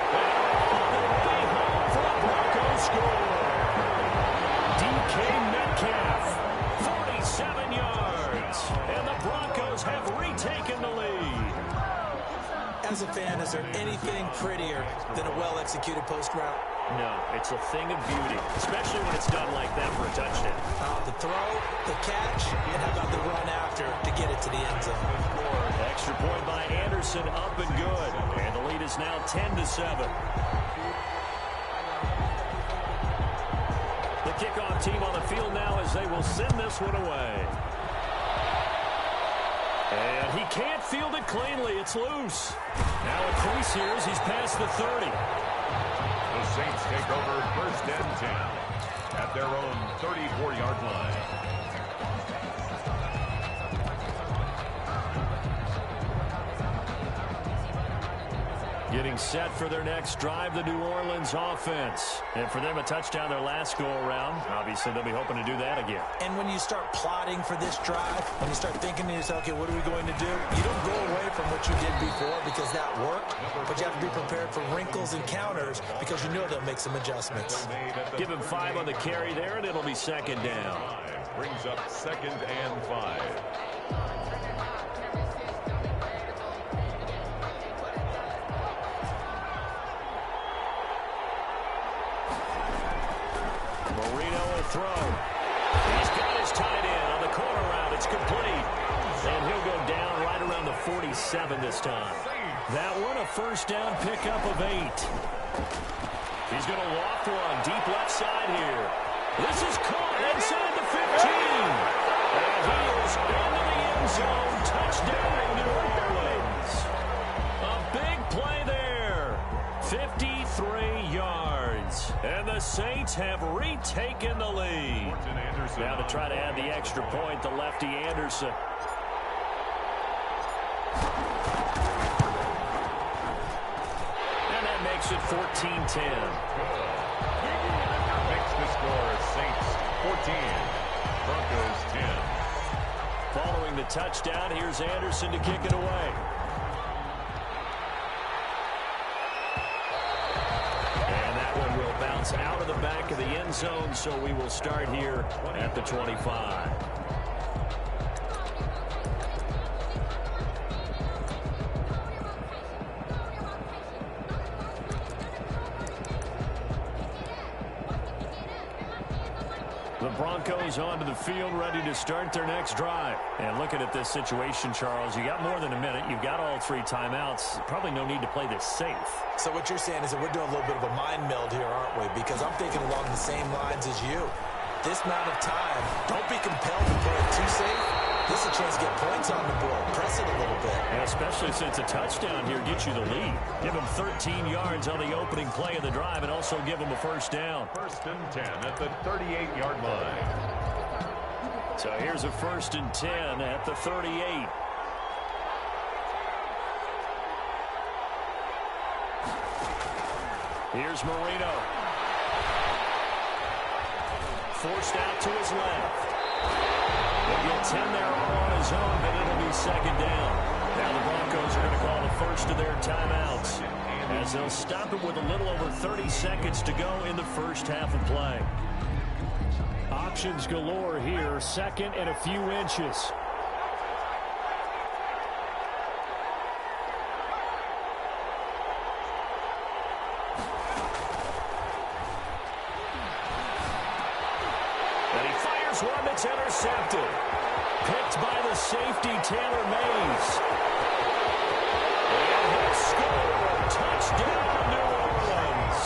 For a Broncos score. DK Metcalf, 47 yards. And the Broncos have retaken the lead. As a fan, is there anything prettier than a well-executed post route? No, it's a thing of beauty, especially when it's done like that for a touchdown. The throw, the catch, and how about the run after to get it to the end zone? Extra point by Anderson, up and good. And the lead is now 10-7. The kickoff team on the field now as they will send this one away. And he can't field it cleanly. It's loose. Now a crease here as he's past the 30. The Saints take over first and 10 at their own 34-yard line. Getting set for their next drive, the New Orleans offense. And for them, a touchdown their last go-around. Obviously, they'll be hoping to do that again. And when you start plotting for this drive, when you start thinking to yourself, okay, what are we going to do? You don't go away from what you did before because that worked, but you have to be prepared for wrinkles and counters because you know they'll make some adjustments. Give him 5 on the carry there, and it'll be second down. Brings up second and 5. Marino will throw. He's got his tight end on the corner route. It's complete. And he'll go down right around the 47 this time. That one, a first down pickup of 8. He's going to loft one deep left side here. This is caught inside the 15. And he is into the end zone. Touchdown, New Orleans. A big play there. 53 yards. And the Saints have retaken the lead. Now to try to add the extra point, the lefty Anderson. And that makes it 14-10. Makes the score Saints 14, Broncos 10. Following the touchdown, here's Anderson to kick it away. Bounce out of the back of the end zone, so we will start here at the 25. The Broncos onto the field, ready to start their next drive. And looking at this situation, Charles, you got more than a minute. You've got all 3 timeouts. Probably no need to play this safe. So what you're saying is that we're doing a little bit of a mind meld here, aren't we? Because I'm thinking along the same lines as you. This amount of time, don't be compelled to play it too safe. This is a chance to get points on the board. Press it a little bit. And especially since a touchdown here gets you the lead. Give them 13 yards on the opening play of the drive and also give them a first down. First and 10 at the 38-yard line. So here's a first and 10 at the 38. Here's Marino. Forced out to his left. He'll get 10 there all on his own, but it'll be second down. Now the Broncos are going to call the first of their timeouts as they'll stop it with a little over 30 seconds to go in the first half of play. Options galore here, second and a few inches. And he fires one that's intercepted. Picked by the safety, Taylor Mays. And he'll score. Touchdown, New Orleans.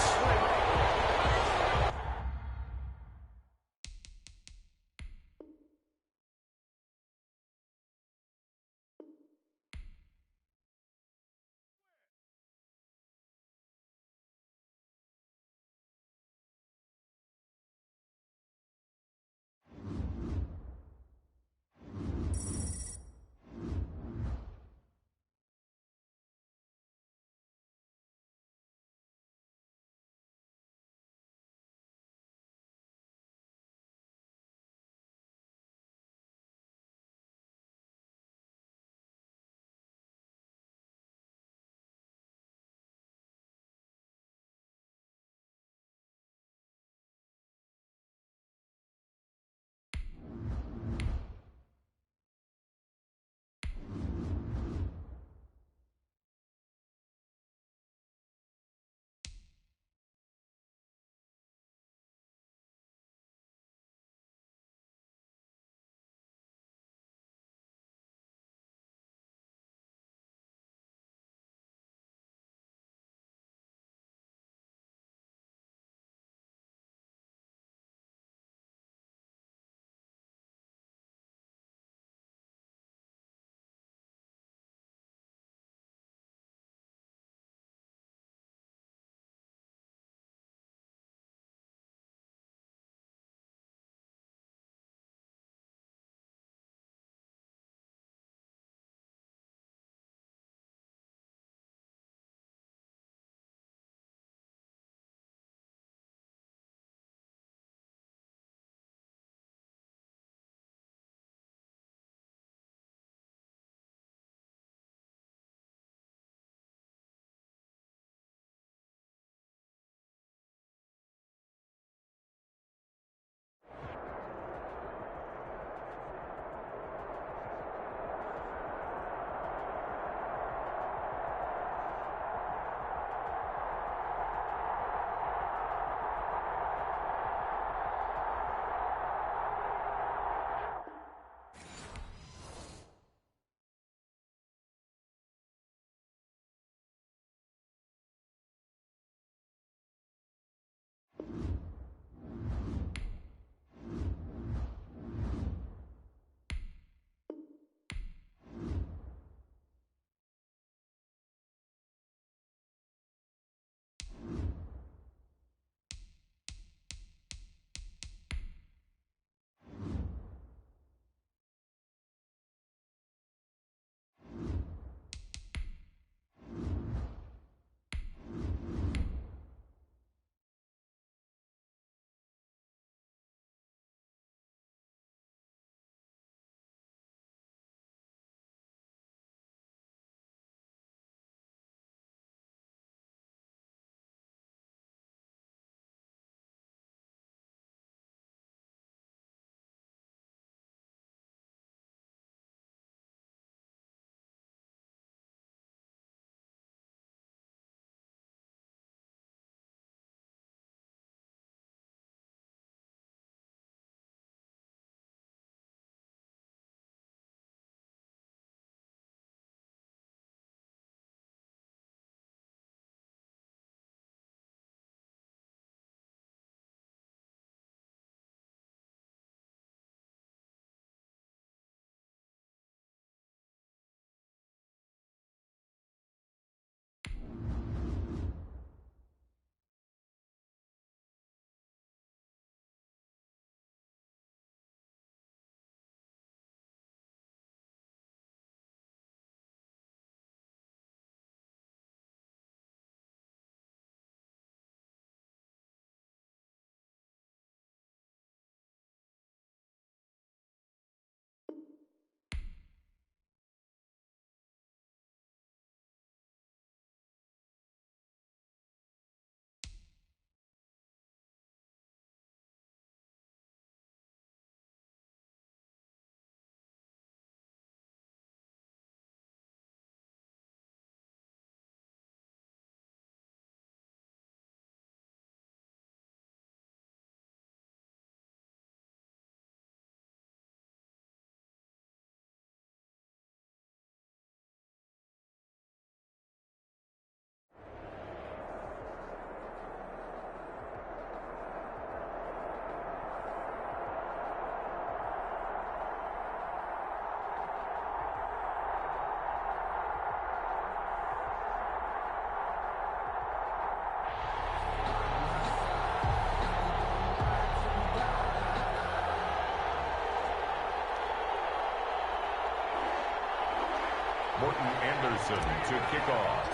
Morton Anderson to kick off.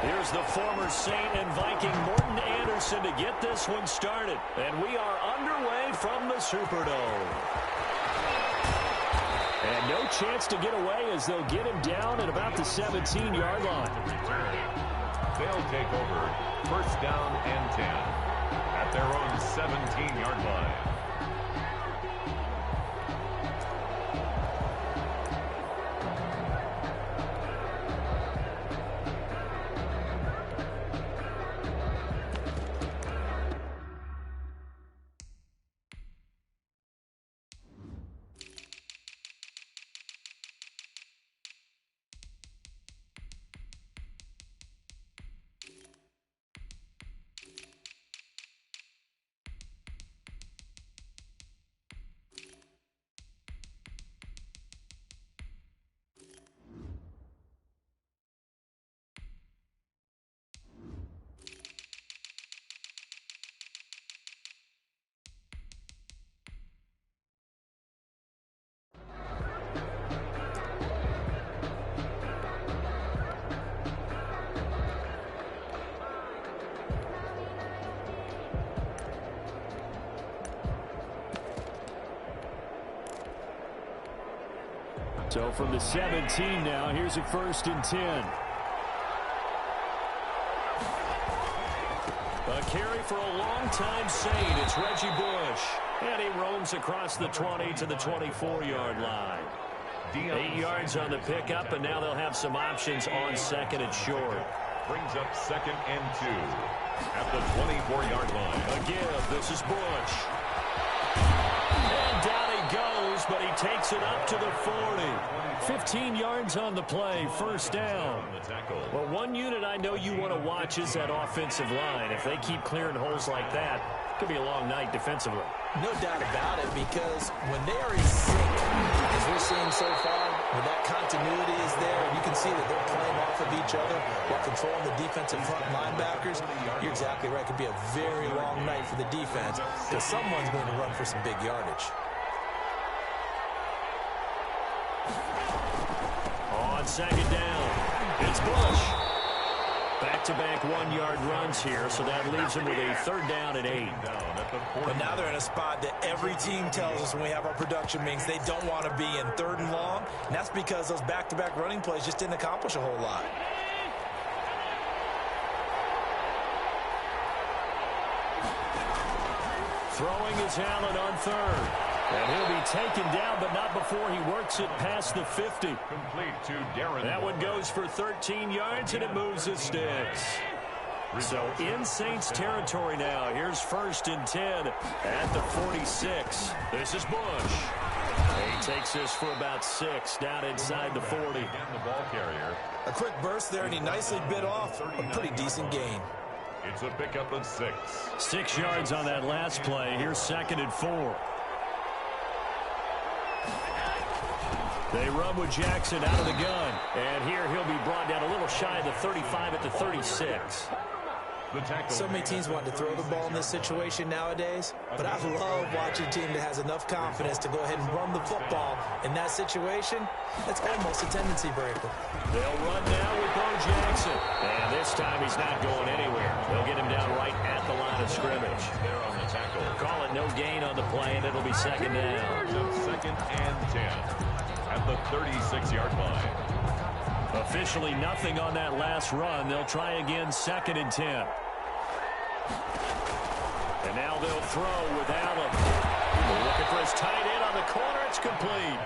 Here's the former Saint and Viking Morton Anderson to get this one started. And we are underway from the Superdome. And no chance to get away as they'll get him down at about the 17-yard line. They'll take over first down and 10 at their own 17-yard line. So from the 17 now, here's a 1st and 10. A carry for a long-time Saint. It's Reggie Bush. And he roams across the 20 to the 24-yard line. 8 yards on the pickup, and now they'll have some options on 2nd and short. Brings up 2nd and 2 at the 24-yard line. A give. This is Bush. And down he goes, but he takes it up to the 40. 15 yards on the play, 1st down. Well, one unit I know you want to watch is that offensive line. If they keep clearing holes like that, it could be a long night defensively. No doubt about it, because when they are in sync, as we're seeing so far, when that continuity is there, and you can see that they're playing off of each other while controlling the defensive front linebackers, you're exactly right. It could be a very long night for the defense, because someone's going to run for some big yardage. On 2nd down, it's Bush. Back-to-back 1-yard runs here, so that leaves him with a 3rd down and 8. But now they're in a spot that every team tells us when we have our production meetings they don't want to be in 3rd and long, and that's because those back-to-back running plays just didn't accomplish a whole lot. Throwing is Allen on 3rd. And he'll be taken down, but not before he works it past the 50. Complete to Darren. That one goes for 13 yards, and it moves the sticks. So in Saints territory now. Here's 1st and 10 at the 46. This is Bush. He takes this for about 6 down inside the 40. And the ball carrier. A quick burst there, and he nicely bit off a pretty decent gain. It's a pickup of 6. 6 yards on that last play. Here's 2nd and 4. They run with Jackson out of the gun. And here he'll be brought down a little shy of the 35 at the 36. So many teams want to throw the ball in this situation nowadays, but I love watching a team that has enough confidence to go ahead and run the football. In that situation, that's almost a tendency breaker. They'll run now with Bo Jackson. And this time he's not going anywhere. They'll get him down right at the line of scrimmage. They're on the tackle. Call it no gain on the play, and it'll be 2nd down. 2nd and 10 at the 36-yard line. Officially nothing on that last run. They'll try again 2nd and 10. And now they'll throw with Allen. Looking for his tight end on the corner. It's complete.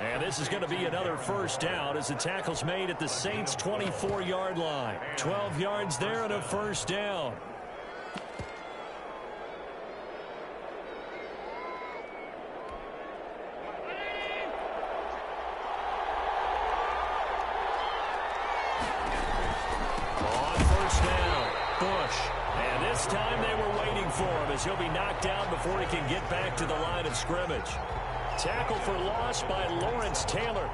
And this is going to be another 1st down as the tackle's made at the Saints' 24-yard line. 12 yards there and a 1st down. This time they were waiting for him as he'll be knocked down before he can get back to the line of scrimmage. Tackle for loss by Lawrence Taylor.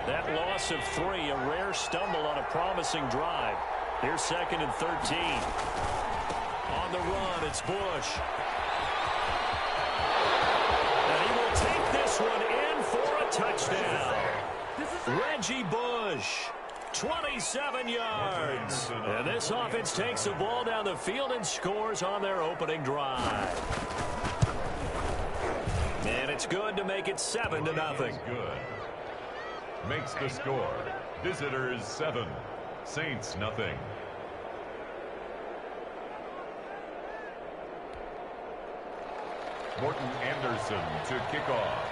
That loss of 3, a rare stumble on a promising drive. Here's 2nd and 13. On the run. It's Bush. And he will take this one in for a touchdown. Reggie Bush, 27 yards. And this offense takes the ball down the field and scores on their opening drive. And it's good to make it 7-0. Good. Makes the score. Visitors 7, Saints nothing. Morton Anderson to kick off.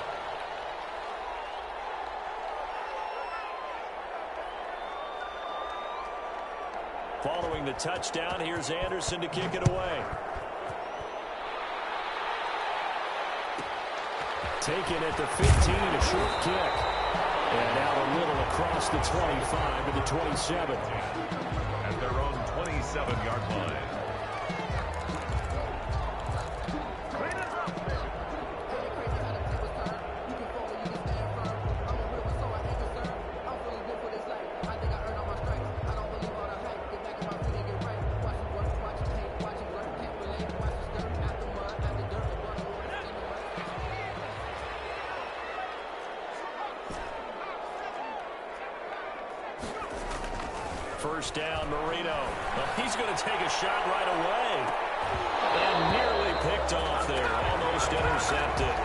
Following the touchdown, here's Anderson to kick it away. Taken at the 15, a short kick. And out a little across the 25 to the 27. At their own 27-yard line. First down, Marino. He's going to take a shot right away. And nearly picked off there. Almost intercepted.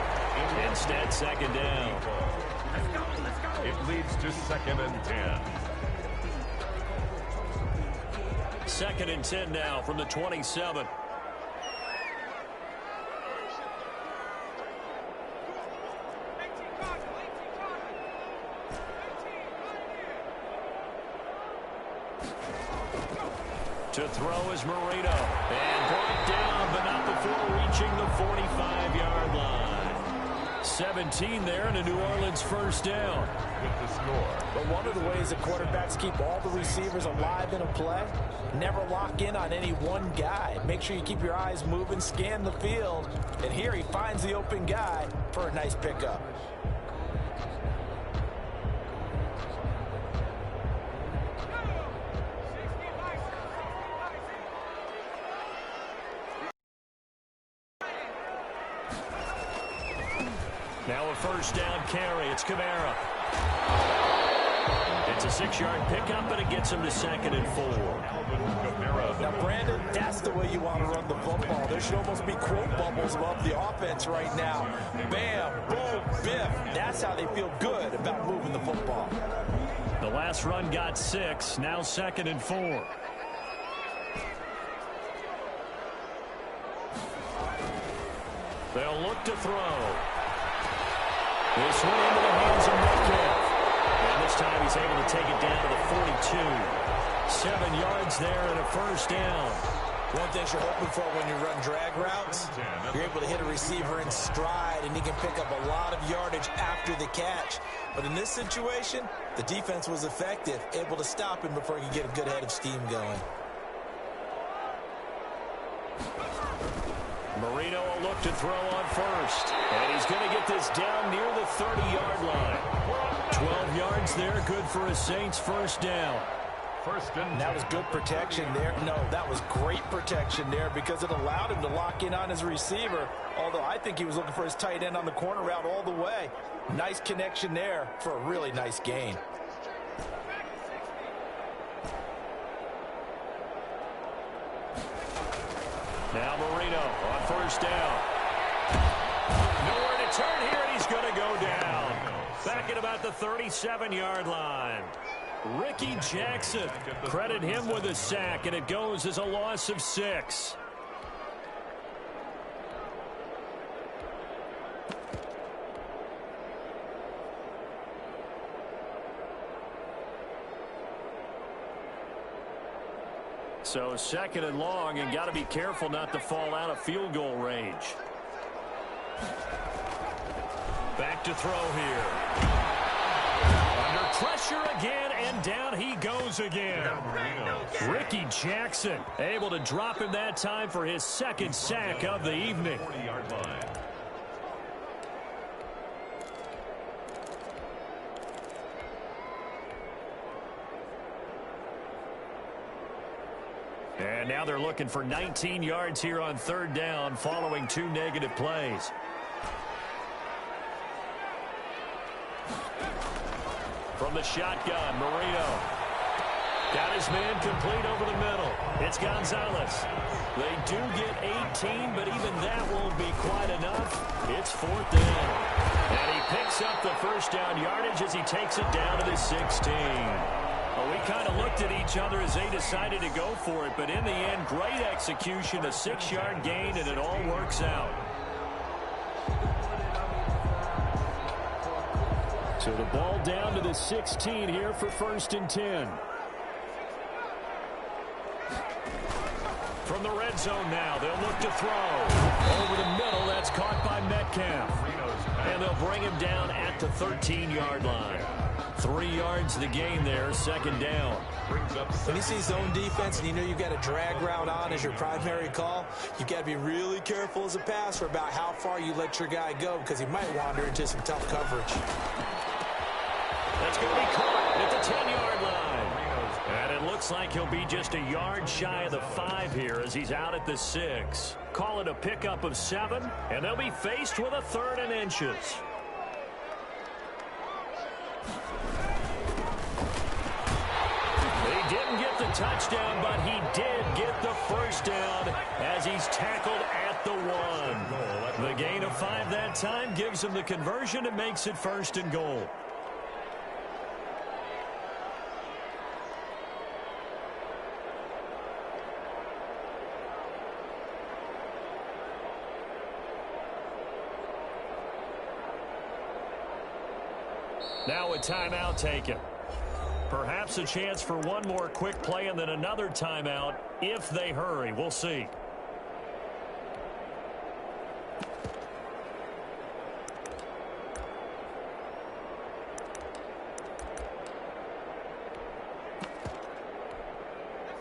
Instead, second down. It leads to 2nd and 10. 2nd and 10 now from the 27. To throw is Marino. And brought down, but not before reaching the 45-yard line. 17 there and a New Orleans first down. With the score. But one of the ways that quarterbacks keep all the receivers alive in a play, never lock in on any one guy. Make sure you keep your eyes moving, scan the field. And here he finds the open guy for a nice pickup. Now a first down carry. It's Kamara. It's a 6-yard pickup, and it gets him to 2nd and 4. Now, Brandon, that's the way you want to run the football. There should almost be quote bubbles above the offense right now. Bam, boom, biff. That's how they feel good about moving the football. The last run got 6. Now 2nd and 4. They'll look to throw. This one into the hands of Metcalf. And this time he's able to take it down to the 42. 7 yards there and a first down. One thing you're hoping for when you run drag routes, you're able to hit a receiver in stride, and he can pick up a lot of yardage after the catch. But in this situation, the defense was effective, able to stop him before he could get a good head of steam going. Marino will look to throw on first. And he's going to get this down near the 30-yard line. 12 yards there, good for a Saints first down. That was good protection there. No, that was great protection there because it allowed him to lock in on his receiver, although I think he was looking for his tight end on the corner route all the way. Nice connection there for a really nice gain. Now Marino on first down. Nowhere to turn here, and he's going to go down. Back at about the 37-yard line. Ricky Jackson, credit him with a sack, and it goes as a loss of 6. So 2nd and long, and got to be careful not to fall out of field goal range. Back to throw here. Under pressure again, and down he goes again. Ricky Jackson able to drop him that time for his 2nd sack of the evening. 40-yard line. And now they're looking for 19 yards here on third down following 2 negative plays. From the shotgun, Marino. Got his man complete over the middle. It's Gonzalez. They do get 18, but even that won't be quite enough. It's 4th down. And he picks up the first down yardage as he takes it down to the 16. Well, we kind of looked at each other as they decided to go for it, but in the end, great execution, a 6-yard gain, and it all works out. So the ball down to the 16 here for 1st and 10. From the red zone now, they'll look to throw. Over the middle, that's caught by Metcalf. And they'll bring him down at the 13-yard line. 3 yards the gain there, 2nd down. When you see zone defense and you know you've got a drag route on as your primary call, you've got to be really careful as a passer about how far you let your guy go because he might wander into some tough coverage. That's going to be caught at the 10-yard line. And it looks like he'll be just a yard shy of the 5 here as he's out at the 6. Call it a pickup of 7, and they'll be faced with a 3rd and inches. They didn't get the touchdown, but he did get the first down as he's tackled at the 1. The gain of 5 that time gives him the conversion and makes it 1st and goal. Now a timeout taken. Perhaps a chance for one more quick play and then another timeout if they hurry. We'll see.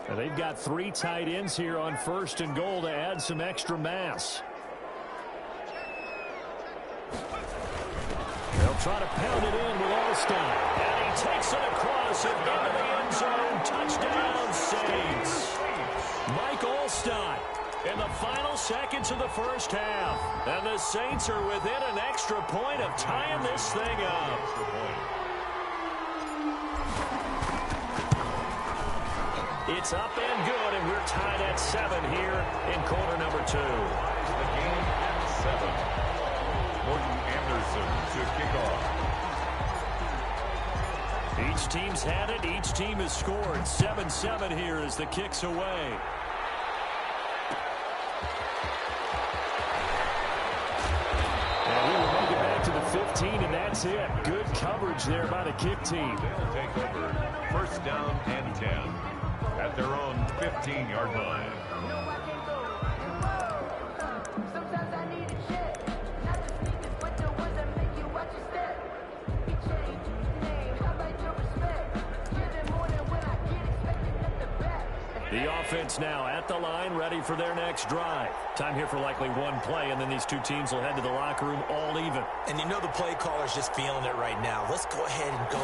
And they've got 3 tight ends here on 1st and goal to add some extra mass. They'll try to pound it in with Allstott. And he takes it across and into the end zone. Touchdown, Saints. Mike Allstott in the final seconds of the first half. And the Saints are within an extra point of tying this thing up. It's up and good, and we're tied at 7 here in quarter number 2. The game at 7. Morton Anderson to kick off. Each team's had it. Each team has scored. 7-7 here as the kick's away. And he will make it back to the 15, and that's it. Good coverage there by the kick team. They'll take over 1st down and 10 at their own 15-yard line. The offense now at the line, ready for their next drive. Time here for likely one play, and then these two teams will head to the locker room all even. And you know the play caller's just feeling it right now. Let's go ahead and go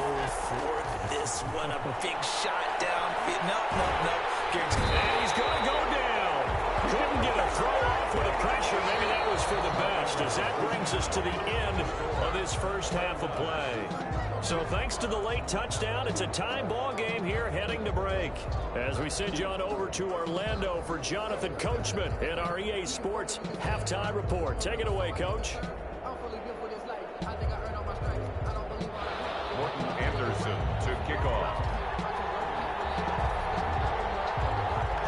for this one. A big shot downfield. No. Guaranteed. And he's going to go down. Couldn't get a throw off with the pressure. Maybe that was for the best, as that brings us to the end of this first half of play. So thanks to the late touchdown, it's a tie ball game here heading to break. As we send you on over to Orlando for Jonathan Coachman in our EA Sports Halftime Report. Take it away, Coach. Morton Anderson to kick off.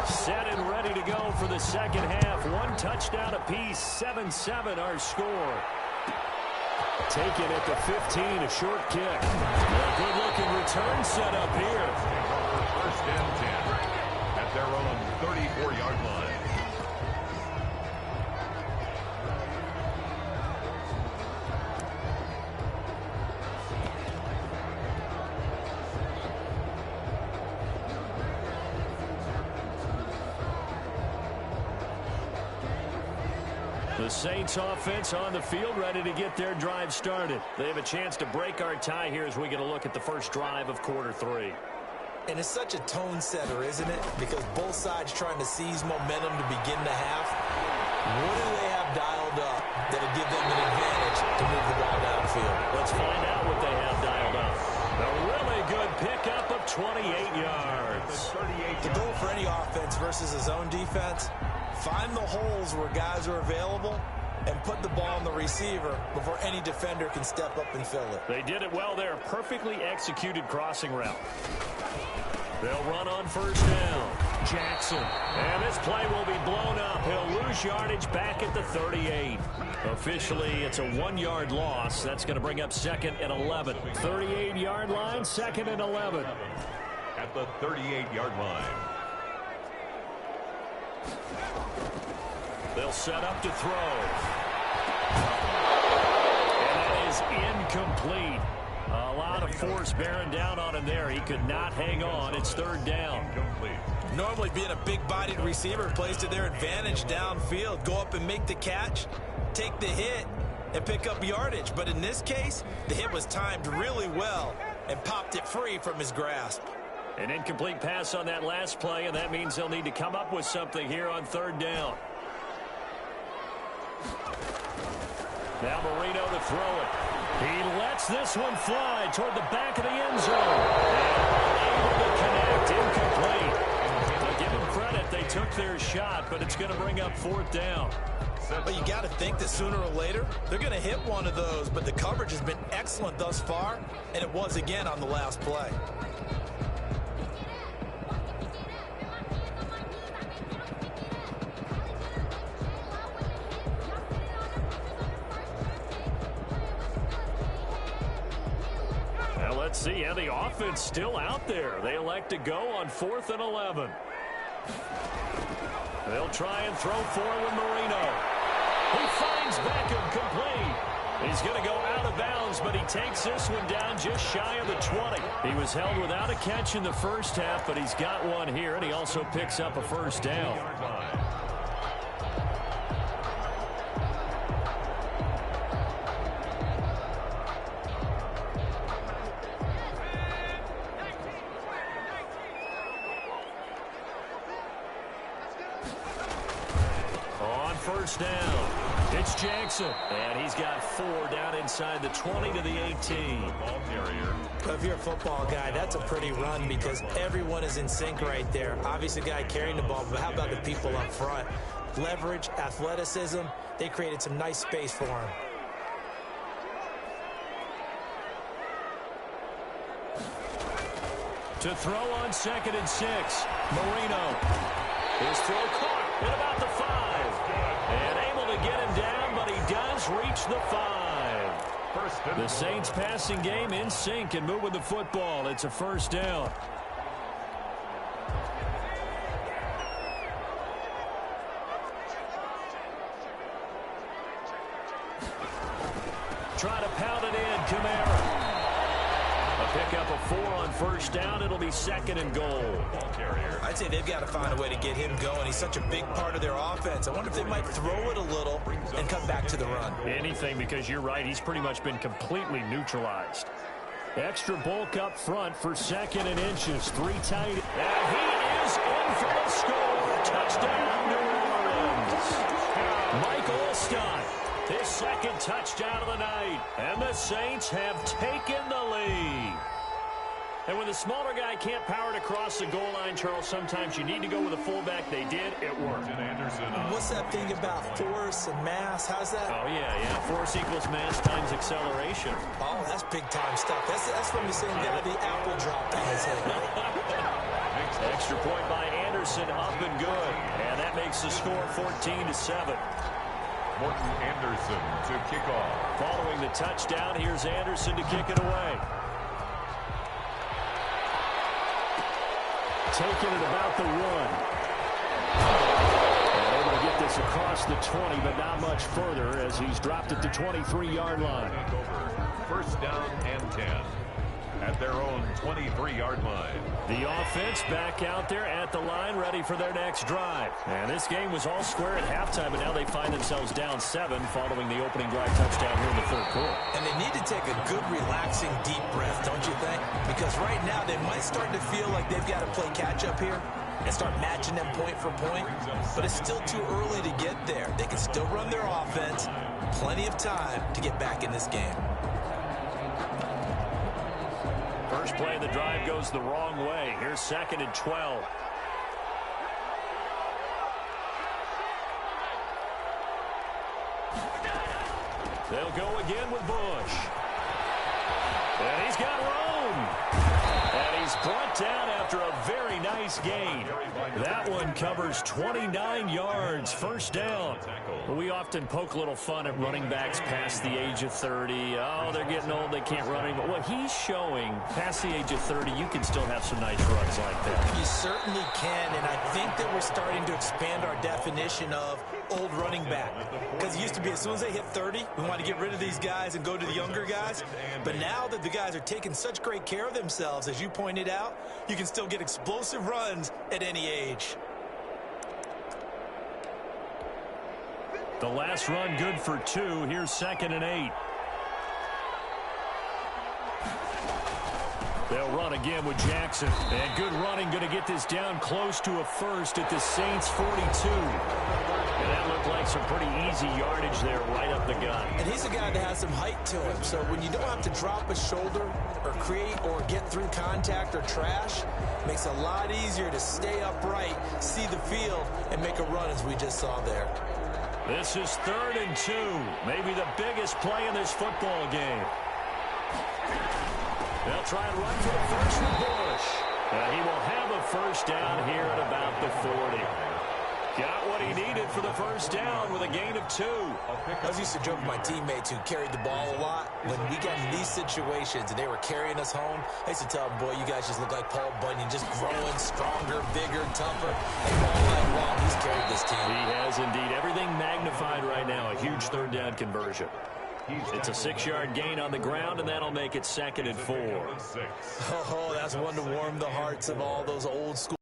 Set and ready to go for the second half. One touchdown apiece, 7-7 our score. Taken at the 15, a short kick. A good-looking return set up here. First and 10 at their own 34-yard line. The Saints offense on the field, ready to get their drive started. They have a chance to break our tie here as we get a look at the first drive of quarter 3. And it's such a tone setter, isn't it? Because both sides trying to seize momentum to begin the half. What do they have dialed up that'll give them an advantage to move the ball downfield? Let's find out what they have dialed up. A really good pickup of 28 yards. The goal for any offense versus a zone defense, find the holes where guys are available and put the ball on the receiver before any defender can step up and fill it. They did it well there. Perfectly executed crossing route. They'll run on first down. Jackson. And this play will be blown up. He'll lose yardage back at the 38. Officially, it's a 1-yard loss. That's going to bring up 2nd and 11. 38-yard line, 2nd and 11. At the 38-yard line. They'll set up to throw. And that is incomplete. A lot of force bearing down on him there. He could not hang on. It's 3rd down. Normally being a big-bodied receiver plays to their advantage downfield. Go up and make the catch, take the hit, and pick up yardage. But in this case, the hit was timed really well and popped it free from his grasp. An incomplete pass on that last play, and that means they'll need to come up with something here on 3rd down. Now Marino to throw it. He lets this one fly toward the back of the end zone. And able to connect, incomplete. To give them credit, they took their shot, but it's going to bring up 4th down. But you got to think that sooner or later, they're going to hit one of those. But the coverage has been excellent thus far, and it was again on the last play. Let's see, the offense still out there. They elect to go on 4th and 11. They'll try and throw forward Marino. He finds Beckham complete. He's going to go out of bounds, but he takes this one down just shy of the 20. He was held without a catch in the first half, but he's got one here, and he also picks up a 1st down. First down. It's Jackson. And he's got 4 down inside the 20 to the 18. Ball carrier. If you're a football guy, that's a pretty run because everyone is in sync right there. Obviously, the guy carrying the ball, but how about the people up front? Leverage, athleticism, they created some nice space for him. To throw on 2nd and 6. Marino. His throw caught at about the 5. And able to get him down, but he does reach the 5. The Saints passing game in sync and moving the football. It's a 1st down. Try to pound it in, Kamara. A pickup of 4 on 1st down. It'll be 2nd and goal. Ball carrier. I'd say they've got to find a way to get him going. He's such a big part of their offense. I wonder if they might throw it a little and come back to the run. Anything, because you're right. He's pretty much been completely neutralized. Extra bulk up front for 2nd and inches. 3 tight. And he is in for the score. Touchdown, New Orleans. Mike Olstein, his 2nd touchdown of the night. And the Saints have taken the lead. And when the smaller guy can't power it across the goal line, Charles, sometimes you need to go with a fullback. They did. It worked. What's that thing about force and mass? How's that? Oh, yeah. Force equals mass times acceleration. Oh, that's big-time stuff. That's from the same guy the apple dropped on his head, right? Extra point by Anderson, up and good. And that makes the score 14-7. Morton Anderson to kick off. Following the touchdown, here's Anderson to kick it away. Taking it about the 1. And able to get this across the 20, but not much further as he's dropped it to 23-yard line. 1st down and 10 at their own 23-yard line. The offense back out there at the line, ready for their next drive. And this game was all square at halftime, but now they find themselves down 7 following the opening drive touchdown here in the third quarter. And they need to take a good, relaxing, deep breath, don't you think? Because right now they might start to feel like they've got to play catch-up here and start matching them point for point. But it's still too early to get there. They can still run their offense. Plenty of time to get back in this game. First play of the drive goes the wrong way. Here's 2nd and 12. They'll go again with Bush. And he's got room. And he's brought down after a very nice gain. That one covers 29 yards. First down. We often poke a little fun at running backs past the age of 30. Oh, they're getting old, they can't run anymore. What he's showing, past the age of 30, you can still have some nice runs like that. You certainly can, and I think that we're starting to expand our definition of old running back. Because it used to be as soon as they hit 30, we want to get rid of these guys and go to the younger guys. But now that the guys are taking such great care of themselves, as you pointed out, you can still get explosive runs at any age. The last run good for 2. Here's 2nd and 8. They'll run again with Jackson. And good running, going to get this down close to a first at the Saints 42. And that looked like some pretty easy yardage there right up the gut. And he's a guy that has some height to him. So when you don't have to drop a shoulder or create or get through contact or trash, it makes it a lot easier to stay upright, see the field, and make a run as we just saw there. This is 3rd and 2. Maybe the biggest play in this football game. They'll try and run for the first with Bush. He will have a first down here at about the 40. Got what he needed for the first down with a gain of 2. I used to joke with my teammates who carried the ball a lot. When we got in these situations and they were carrying us home, I used to tell them, boy, you guys just look like Paul Bunyan, just growing stronger, bigger, tougher. And all night long, he's carried this team. He has indeed. Everything magnified right now. A huge 3rd down conversion. It's a 6-yard gain on the ground, and that'll make it 2nd and 4. Oh, that's one to warm the hearts of all those old school.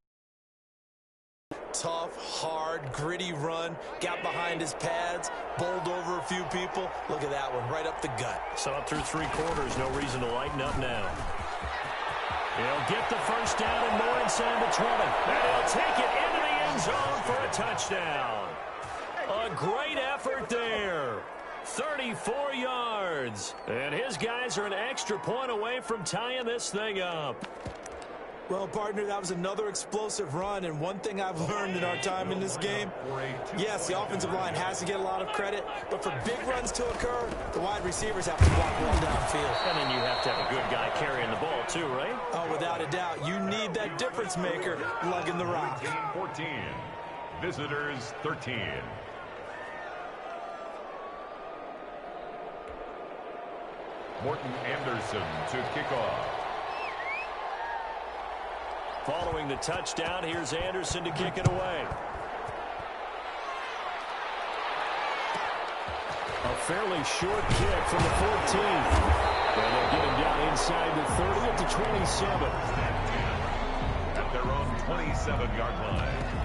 Tough, hard, gritty run, got behind his pads, bowled over a few people. Look at that one, right up the gut. Saw it through 3 quarters, no reason to lighten up now. He'll get the first down and more inside the 20. And he'll take it into the end zone for a touchdown. A great effort there. 34 yards. And his guys are an extra point away from tying this thing up. Well, partner, that was another explosive run, and one thing I've learned in our time in this game, yes, the offensive line has to get a lot of credit, but for big runs to occur, the wide receivers have to block well downfield. And then you have to have a good guy carrying the ball, too, right? Oh, without a doubt. You need that difference maker lugging the rock. 14, visitors 13. Morton Anderson to kick off. Following the touchdown, here's Anderson to kick it away. A fairly short kick from the 14. And they'll get him down inside the 30 at the 27. At their own 27-yard line.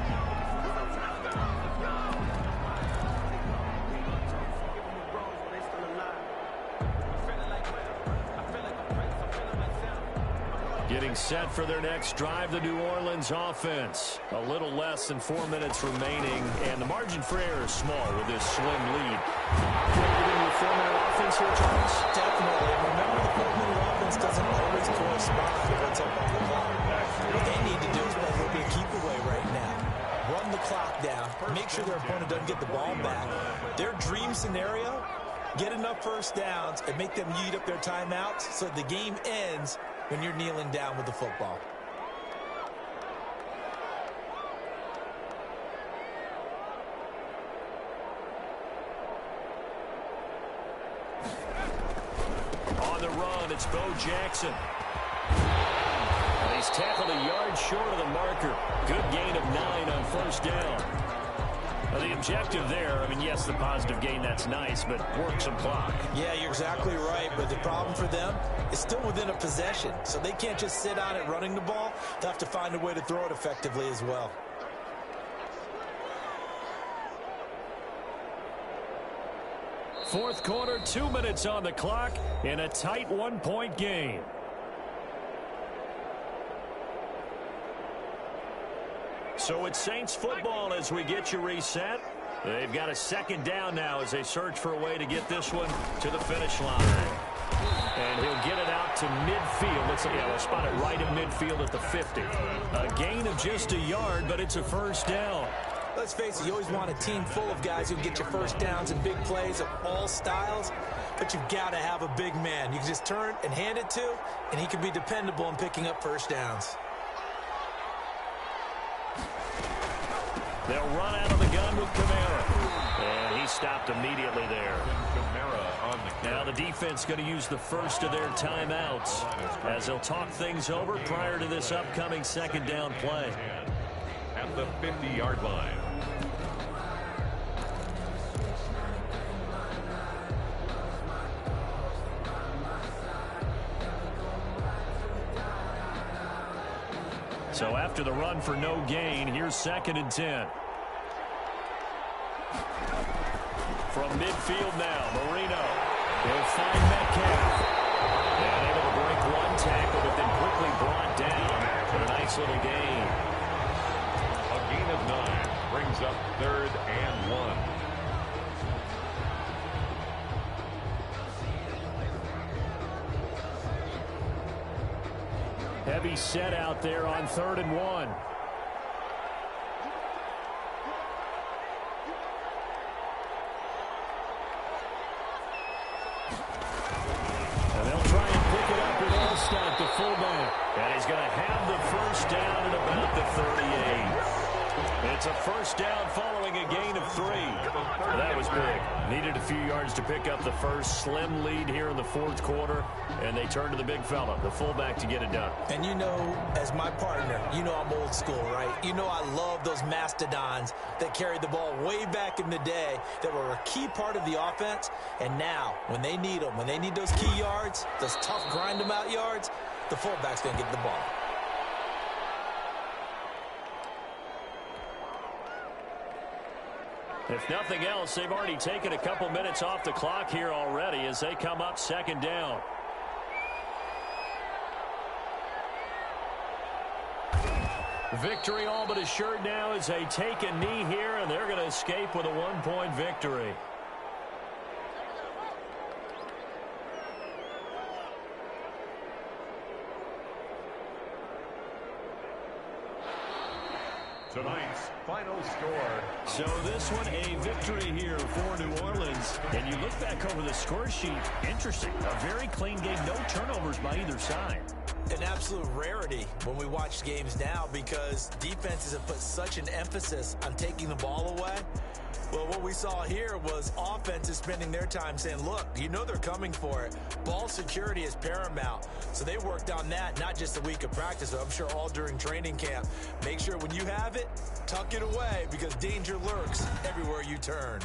Getting set for their next drive, the New Orleans offense. A little less than 4 minutes remaining, and the margin for error is small with this slim lead. Operated in your 4-minute offense here, Charles? Definitely. Remember, the 4-minute offense doesn't always correspond to what's up on the clock. What they need to do is play a little bit of keep away right now. Run the clock down. Make sure their opponent doesn't get the ball back. Their dream scenario, get enough first downs and make them eat up their timeouts so the game ends when you're kneeling down with the football. On the run, it's Bo Jackson. And he's tackled a yard short of the marker. Good gain of 9 on first down. The objective there, I mean, yes, the positive gain, that's nice, but work some clock. Yeah, you're exactly right, but the problem for them is still within a possession, so they can't just sit on it running the ball. They'll have to find a way to throw it effectively as well. Fourth quarter, 2 minutes on the clock in a tight one-point game. So it's Saints football as we get you reset. They've got a second down now as they search for a way to get this one to the finish line. And he'll get it out to midfield. Let's see, we'll spot it right at midfield at the 50. A gain of just a yard, but it's a first down. Let's face it, you always want a team full of guys who can get you first downs and big plays of all styles, but you've got to have a big man you can just turn and hand it to, and he can be dependable in picking up first downs. They'll run out of the gun with Kamara. And he stopped immediately there. Now the defense going to use the first of their timeouts as they'll talk things over prior to this upcoming second down play. At the 50-yard line. So after the run for no gain, here's 2nd and 10. From midfield now, Marino will find Metcalf. And able to break one tackle, but then quickly brought down for a nice little gain. A gain of 9 brings up 3rd and 1. Heavy set out there on 3rd and 1. And they'll try and pick it up with Allstott, the fullback. And he's going to have the first down at about the 38. It's a first down following a gain of 3. That was big. Needed a few yards to pick up the first. Slim lead here in the 4th quarter. And they turn to the big fella, the fullback, to get it done. And you know, as my partner, you know I'm old school, right? You know I love those mastodons that carried the ball way back in the day that were a key part of the offense. And now, when they need them, when they need those key yards, those tough grind-them-out yards, the fullback's going to get the ball. If nothing else, they've already taken a couple minutes off the clock here already as they come up 2nd down. Victory all but assured now as they take a knee here, and they're going to escape with a 1-point victory. Tonight's final score. So this one, a victory here for New Orleans. And you look back over the score sheet, interesting. A very clean game, no turnovers by either side. An absolute rarity when we watch games now because defenses have put such an emphasis on taking the ball away. Well, what we saw here was offenses spending their time saying, look, you know they're coming for it. Ball security is paramount. So they worked on that, not just a week of practice, but I'm sure all during training camp. Make sure when you have it, tuck it away because danger lurks everywhere you turn.